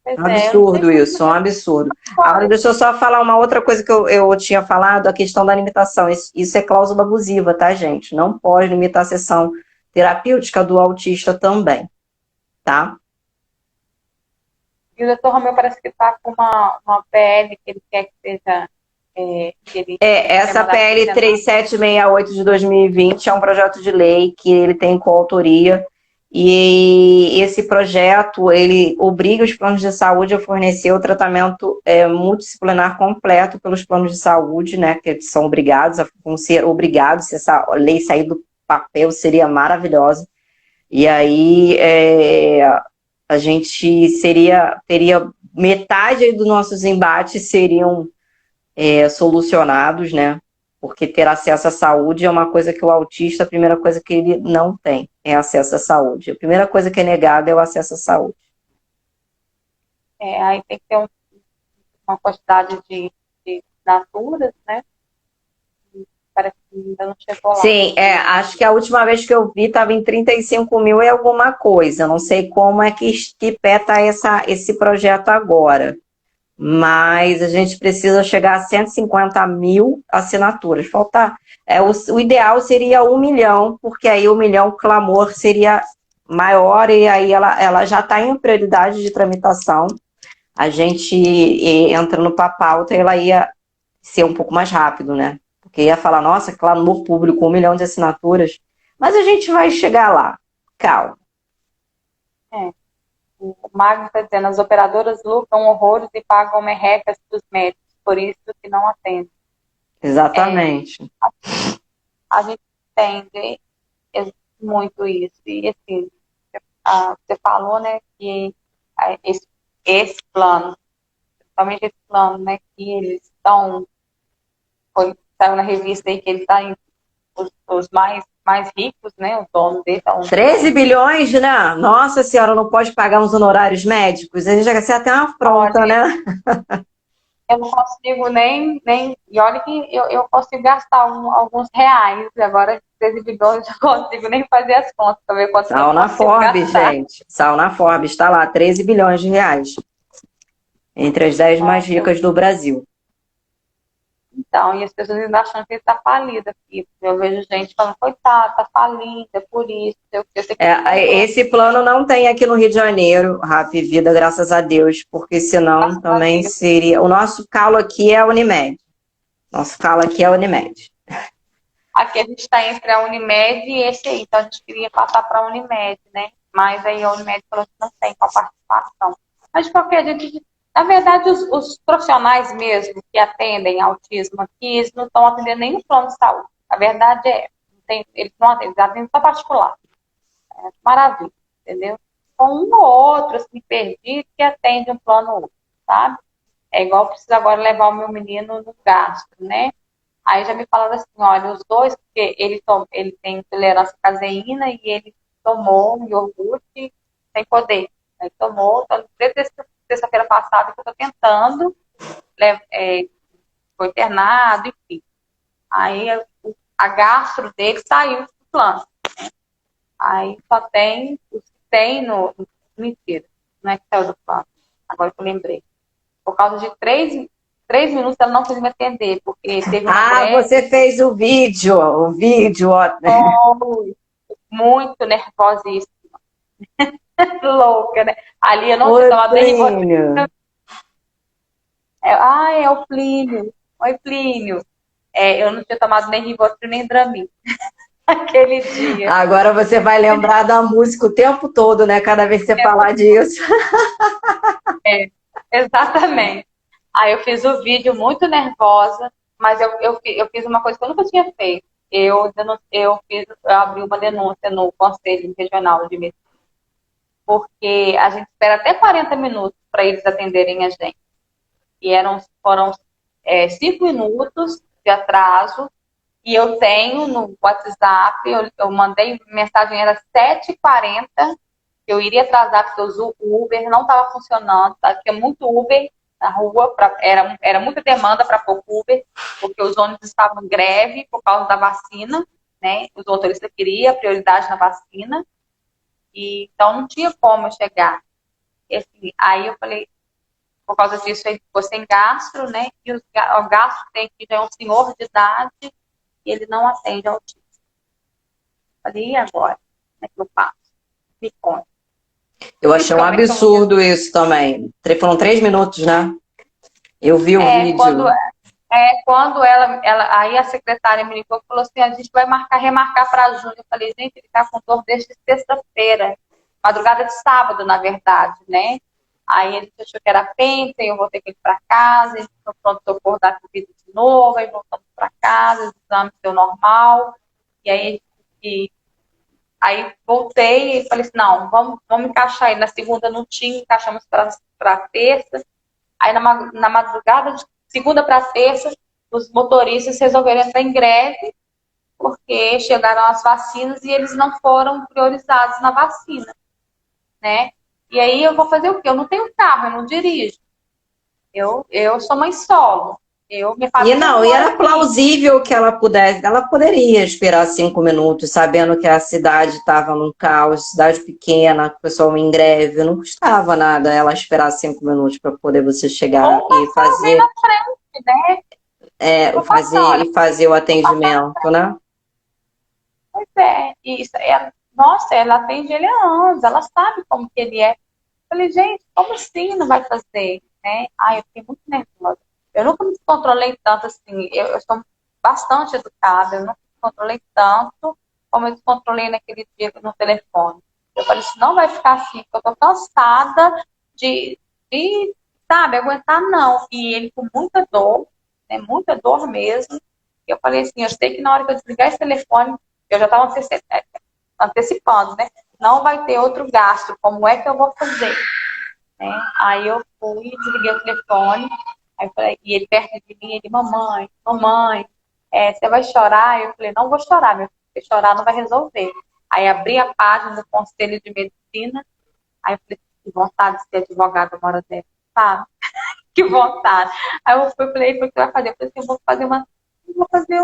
pois É um é, eu não sei absurdo como que isso, é um absurdo. Agora, pode. deixa eu só falar uma outra coisa que eu tinha falado, a questão da limitação. Isso é cláusula abusiva, tá, gente? Não pode limitar a sessão terapêutica do autista também, tá? E o doutor Romeu parece que está com uma PL que ele quer que seja, que ele quer Essa mandar para o PL Senado. 3768 de 2020 é um projeto de lei que ele tem coautoria e esse projeto ele obriga os planos de saúde a fornecer o tratamento multidisciplinar completo pelos planos de saúde, né, que eles são obrigados vão ser obrigados, se essa lei sair do papel seria maravilhosa. E aí a gente teria metade dos nossos embates seriam solucionados, né? Porque ter acesso à saúde é uma coisa que o autista, a primeira coisa que ele não tem é acesso à saúde. A primeira coisa que é negada é o acesso à saúde. Aí tem que ter uma quantidade de assinaturas, né? Parece que ainda não chegou lá. Sim, acho que a última vez que eu vi estava em 35 mil e alguma coisa. Não sei como é que pé está esse projeto agora. Mas a gente precisa chegar a 150 mil assinaturas. O ideal seria 1 milhão, porque aí 1 milhão o clamor seria maior e aí ela já está em prioridade de tramitação. A gente entrando para a pauta, ela ia ser um pouco mais rápido, né? Porque ia falar, nossa, clamor público, 1 milhão de assinaturas. Mas a gente vai chegar lá. Calma. O Magno está dizendo, as operadoras lucram horrores e pagam merrecas para os médicos, por isso que não atendem. Exatamente. A gente entende muito isso. E assim, você falou, né, que esse plano, principalmente esse plano, né, que eles estão, saiu na revista aí que eles estão os mais ricos, né, o dono dele. 13 bilhões, né? Nossa senhora, não pode pagar uns honorários médicos. A gente já quer até uma afronta, olha, né? eu não consigo e olha que eu consigo gastar alguns reais, agora 13 bilhões eu não consigo nem fazer as contas para ver quanto que eu Sal na consigo Forbes, gastar. gente. Sal na Forbes, está lá, 13 bilhões de reais. Entre as 10 mais ricas do Brasil. Então, e as pessoas ainda acham que ele está falido aqui. Eu vejo gente falando, coitado, está falido, é por isso. Esse plano não tem aqui no Rio de Janeiro, Rap Vida, graças a Deus, porque senão também seria. O nosso calo aqui é a Unimed. Nosso calo aqui é a Unimed. Aqui a gente está entre a Unimed e esse aí, então a gente queria passar para a Unimed, né? Mas aí a Unimed falou que não tem com a participação. Mas de qualquer jeito, na verdade, os profissionais mesmo que atendem autismo aqui, eles não estão atendendo nenhum plano de saúde. A verdade eles não atendem, eles atendem só particular. Maravilha, entendeu? Com um ou outro, assim, perdido, que atende um plano ou outro, sabe? É igual eu preciso agora levar o meu menino no gastro, né? Aí já me falaram assim, olha, os dois, porque ele tem intolerância à caseína e ele tomou um iogurte sem poder. Aí tomou, então, desde terça-feira passada que eu estou tentando, foi internado, enfim. Aí a gastro dele saiu do plano. Aí só tem os que tem no. Mentira, não é que saiu do plano. Agora que eu lembrei. Por causa de 3 minutos ela não quis me atender, porque teve uma greve. Você fez o vídeo, ó. Muito nervosíssima. Louca, né? Ali eu não tinha tomado nem Rivotril. É o Plínio. Oi, Plínio. Eu não tinha tomado nem Rivotril nem Dramin aquele dia. Agora você vai lembrar da música o tempo todo, né? Cada vez que você falar disso. Exatamente. Aí eu fiz o vídeo muito nervosa, mas eu fiz uma coisa que eu nunca tinha feito. Eu abri uma denúncia no Conselho Regional de Medicina, porque a gente espera até 40 minutos para eles atenderem a gente. E foram 5 minutos de atraso, e eu tenho no WhatsApp, eu mandei mensagem, era 7h40, Eu iria atrasar porque o Uber não estava funcionando, tá? Tinha muito Uber na rua, era muita demanda para pouco Uber, porque os ônibus estavam em greve por causa da vacina, né? Os motoristas queriam prioridade na vacina, e então não tinha como eu chegar. E, assim, aí eu falei, por causa disso, ele ficou sem gastro, né? E o gastro tem que já é um senhor de idade e ele não atende autismo. Falei, e agora? Como é que eu faço? Me conta. Eu achei um absurdo isso também. Foram 3 minutos, né? Eu vi o vídeo. Quando aí a secretária me ligou e falou assim, a gente vai remarcar para junho. Eu falei, gente, ele está com dor desde sexta-feira, madrugada de sábado, na verdade, né? Aí ele achou que era pente, eu voltei com ele para casa, ele foi pronto socorro da vida de novo, aí voltamos para casa, o exame deu normal, aí voltei e falei assim, não, vamos encaixar aí. Na segunda não tinha, encaixamos para terça. Aí na madrugada de segunda para terça, os motoristas resolveram entrar em greve, porque chegaram as vacinas e eles não foram priorizados na vacina, né? E aí eu vou fazer o quê? Eu não tenho carro, eu não dirijo. Eu sou mãe solo. E era plausível que ela poderia esperar 5 minutos, sabendo que a cidade estava num caos, cidade pequena, o pessoal em greve, não custava nada ela esperar 5 minutos para poder você chegar e fazer. Na frente, né? Fazer o atendimento, né? Pois é, nossa, ela atende ele há anos, ela sabe como que ele é. Eu falei, gente, como assim não vai fazer? Né? Eu fiquei muito nervosa. Eu nunca me controlei tanto assim, eu sou bastante educada, eu nunca me controlei tanto como eu me controlei naquele dia no telefone. Eu falei, isso não vai ficar assim, porque eu tô cansada de sabe, aguentar não. E ele com muita dor, né, muita dor mesmo. E eu falei assim, eu sei que na hora que eu desligar esse telefone, eu já estava antecipando, né? Não vai ter outro gasto, como é que eu vou fazer? Né? Aí eu fui, desliguei o telefone, aí falei, e ele perto de mim, ele, mamãe, você vai chorar? Eu falei, não vou chorar, meu filho, porque chorar não vai resolver. Aí abri a página do Conselho de Medicina, aí eu falei, que vontade de ser advogada uma hora dessa, sabe? Que vontade. Aí eu falei, o que você vai fazer? Eu falei assim, eu vou fazer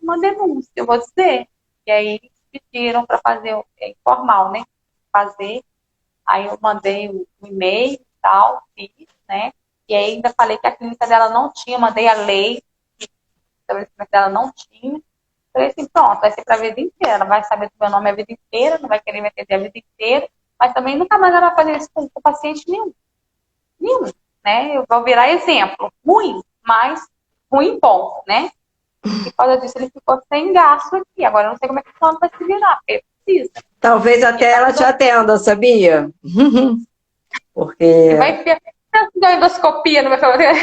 uma denúncia, eu vou dizer. E aí pediram para fazer, informal, né? Fazer. Aí eu mandei o e-mail e tal, fiz, né? E aí ainda falei que a clínica dela não tinha, mandei a lei, que a clínica dela não tinha. Falei assim, pronto, vai ser para a vida inteira. Ela vai saber do meu nome a vida inteira, não vai querer me atender a vida inteira, mas também nunca mais ela vai fazer isso com paciente nenhum. Nenhum, né? Eu vou virar exemplo. Ruim, mas ruim bom, né? E por causa disso ele ficou sem gasto aqui. Agora eu não sei como é que o plano vai se virar, porque precisa. Talvez até ela te atenda, sabia? Porque... Vai ter endoscopia, não vai fazer...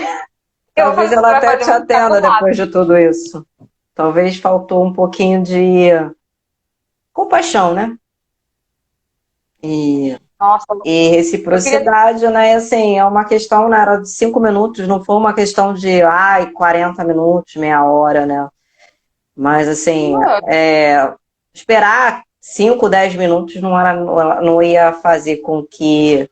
Talvez ela até te atenda depois de tudo isso. Talvez faltou um pouquinho de compaixão, né? E reciprocidade, né? Assim, é uma questão, né? Era de 5 minutos, não foi uma questão de 40 minutos, meia hora, né? Mas assim, esperar 5, 10 minutos não ia fazer com que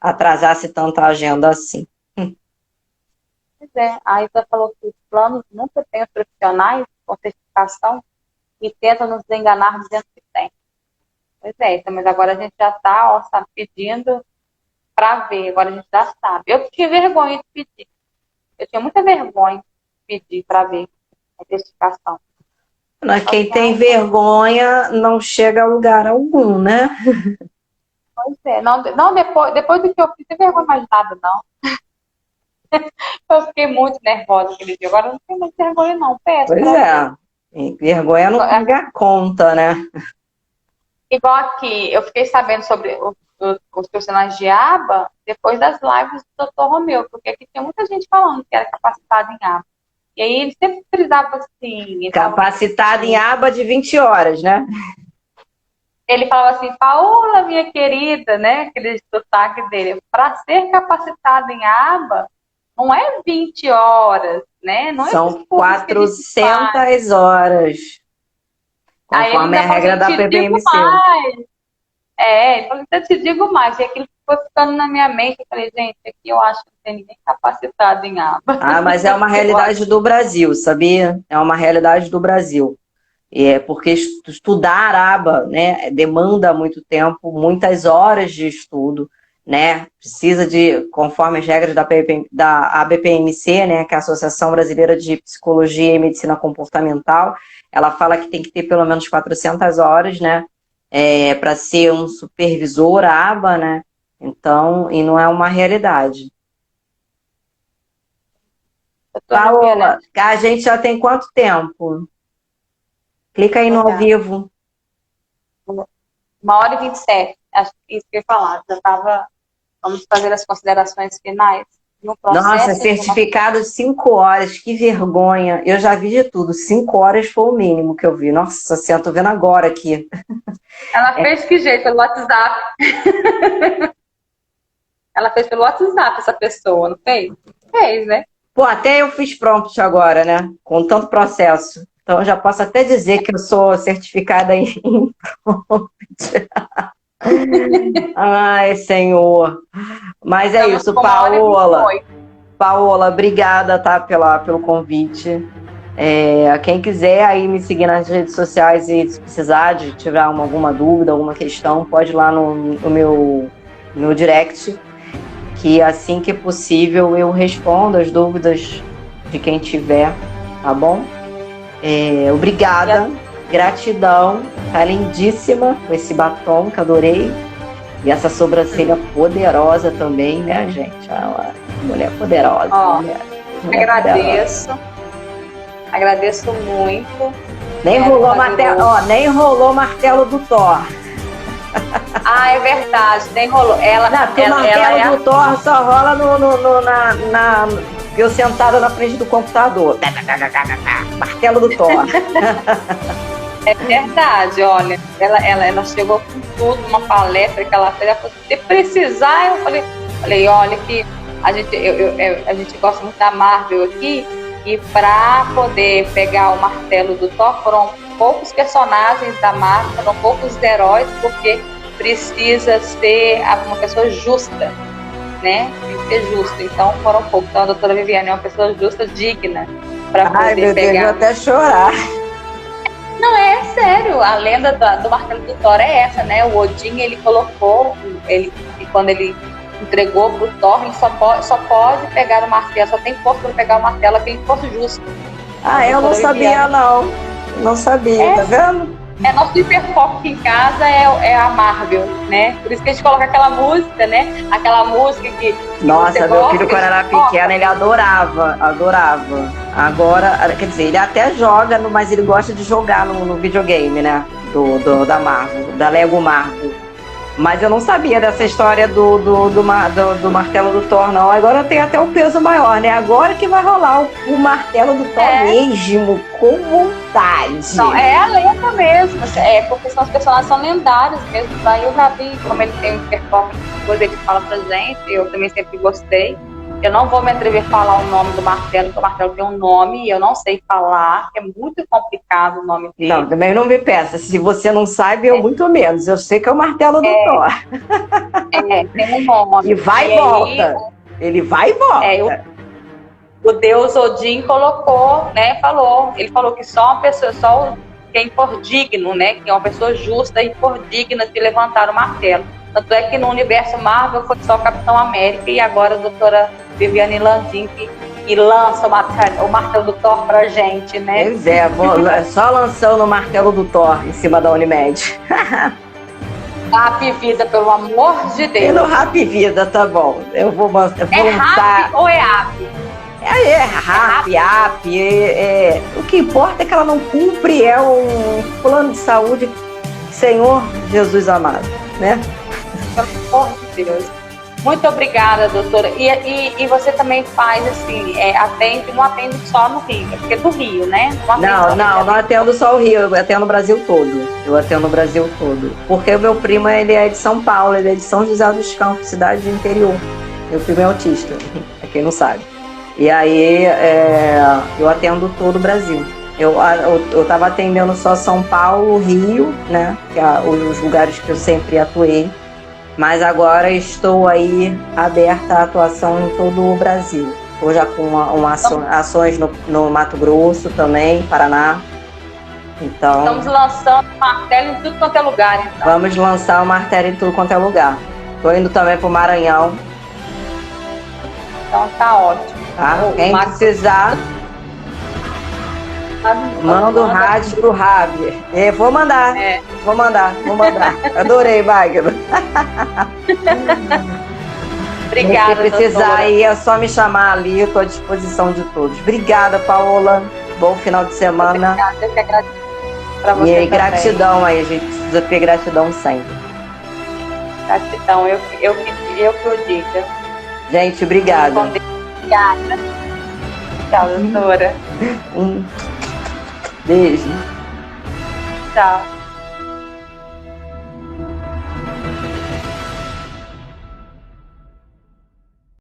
atrasasse tanta agenda assim. Pois é, a Isa falou que os planos nunca têm os profissionais com certificação e tentam nos enganar dizendo que tem. Pois é, então, mas agora a gente já está pedindo para ver, agora a gente já sabe. Eu tinha vergonha de pedir. Eu tinha muita vergonha de pedir para ver a certificação. Quem tem vergonha não chega a lugar algum, né? Pois é, não depois do que eu fiz, não tem vergonha mais de nada, não. Eu fiquei muito nervosa aquele dia, agora não tenho mais vergonha, não. Pois é, vergonha não paga conta, né? Igual aqui, eu fiquei sabendo sobre os profissionais de aba depois das lives do Dr. Romeu, porque aqui tinha muita gente falando que era capacitado em aba. E aí ele sempre frisava assim... Capacitado em aba de 20 horas, né? Ele falava assim, Paola, minha querida, né? Aquele sotaque dele. Para ser capacitado em aba, não é 20 horas, né? Não são 400 horas. Conforme a regra da PBMC. Ele falou, eu te digo mais. E aquilo ficou ficando na minha mente. Eu falei, gente, aqui eu acho que não tem ninguém capacitado em aba. Ah, mas é uma realidade do Brasil, sabia? É uma realidade do Brasil. Porque estudar aba, né, demanda muito tempo, muitas horas de estudo, né? Precisa de, conforme as regras da ABPMC, né, que é a Associação Brasileira de Psicologia e Medicina Comportamental, ela fala que tem que ter pelo menos 400 horas, né, para ser um supervisor aba, né? Então, e não é uma realidade. Paola, a gente já tem quanto tempo? Clica aí no ao vivo. 1h27. Acho que isso que eu ia falar. Já estava. Vamos fazer as considerações finais. No processo, nossa, certificado de 5 horas, que vergonha. Eu já vi de tudo. 5 horas foi o mínimo que eu vi. Nossa senhora, tô vendo agora aqui. Ela fez que jeito? Pelo WhatsApp. Ela fez pelo WhatsApp, essa pessoa, não fez? Fez, né? Pô, até eu fiz prompt agora, né? Com tanto processo. Então, eu já posso até dizer que eu sou certificada em prompt. Ai, Senhor. Mas é isso, Paola. Paola, obrigada, tá, pelo convite. Quem quiser aí me seguir nas redes sociais e se precisar de tiver alguma dúvida, alguma questão, pode ir lá no meu direct, que assim que possível eu respondo as dúvidas de quem tiver, tá bom? Obrigada, gratidão, tá lindíssima com esse batom que adorei. E essa sobrancelha poderosa também, né, gente? Uma mulher poderosa. Mulher agradeço. Poderosa. Agradeço muito. Nem rolou martelo, nem rolou martelo do Thor. Ah, é verdade, nem rolou. O martelo do Thor só rola eu sentada na frente do computador. Martelo do Thor. É verdade, olha, ela chegou com tudo, uma palestra que ela fez, ela falou, se precisar, eu falei, olha que a gente gosta muito da Marvel aqui, e para poder pegar o martelo do Thor, foram poucos personagens da Marvel, foram poucos heróis, porque precisa ser uma pessoa justa, né? Tem que ser justo, então foram poucos. Então a doutora Viviane é uma pessoa justa, digna, para poder pegar. Eu vou até chorar. Não, é sério, a lenda do martelo do Thor é essa, né? O Odin, ele colocou, quando ele entregou pro Thor, ele só pode pegar o martelo, só tem força para pegar o martelo aquele que fosse justo. Eu não sabia, não. Não sabia, tá vendo? Nosso hiperfoco aqui em casa é a Marvel, né? Por isso que a gente coloca aquela música, né? Aquela música que nossa, meu filho quando era pequeno, ele adorava. Agora, quer dizer, ele até joga, mas ele gosta de jogar no videogame, né? Da Marvel, da Lego Marvel. Mas eu não sabia dessa história do martelo do Thor, não. Agora tem até um peso maior, né? Agora que vai rolar o martelo do Thor mesmo, com vontade. Não, é a lenda mesmo. Porque os personagens são lendários mesmo. Aí eu já vi como ele tem um hiperfoco, coisa que fala pra gente. Eu também sempre gostei. Eu não vou me atrever a falar o nome do martelo, porque o martelo tem um nome e eu não sei falar, é muito complicado o nome dele. Não, também não me peça. Se você não sabe, eu muito menos. Eu sei que é o martelo do Thor. Tem um nome. E vai e volta. Ele vai e volta. O deus Odin colocou, né, ele falou que só uma pessoa, só quem for digno, né, que é uma pessoa justa e for digna de levantar o martelo. Tanto é que no universo Marvel foi só o Capitão América e agora a doutora Viviane Landim que lança o martelo do Thor pra gente, né? Pois é, só lançando o martelo do Thor em cima da Unimed. Rap Vida, pelo amor de Deus. Pelo Rap Vida, tá bom. Eu vou lançar. Rap ou é Ap? Rap. O que importa é que ela não cumpre, um plano de saúde, Senhor Jesus amado, né? Pelo amor de Deus. Muito obrigada, doutora. E você também faz assim, não atende só no Rio, porque é do Rio, né? Não atendo só o Rio, eu atendo o Brasil todo. Porque o meu primo, ele é de São Paulo, ele é de São José dos Campos, cidade do interior. Meu primo é autista, pra quem não sabe. E aí eu atendo todo o Brasil. Eu estava atendendo só São Paulo, Rio, né? Que é os lugares que eu sempre atuei. Mas agora estou aí aberta à atuação em todo o Brasil. Estou já com ações no Mato Grosso também, Paraná. Então, estamos lançando martelo em tudo quanto é lugar, então. Vamos lançar o martelo em tudo quanto é lugar. Estou indo também para o Maranhão. Então tá ótimo. Tá? Quem precisar, manda o rádio pro Rabi. Vou mandar. Vou mandar. Adorei, Magno. Obrigada, se precisar doutora. aí, é só me chamar ali, eu estou à disposição de todos. Obrigada, Paola. Bom final de semana. Obrigada, eu que agradeço pra você. E aí, gratidão aí, a gente precisa ter gratidão sempre. Gratidão, eu que o diga. Gente, obrigada. Obrigada. Tchau, doutora. Beijo. Tchau.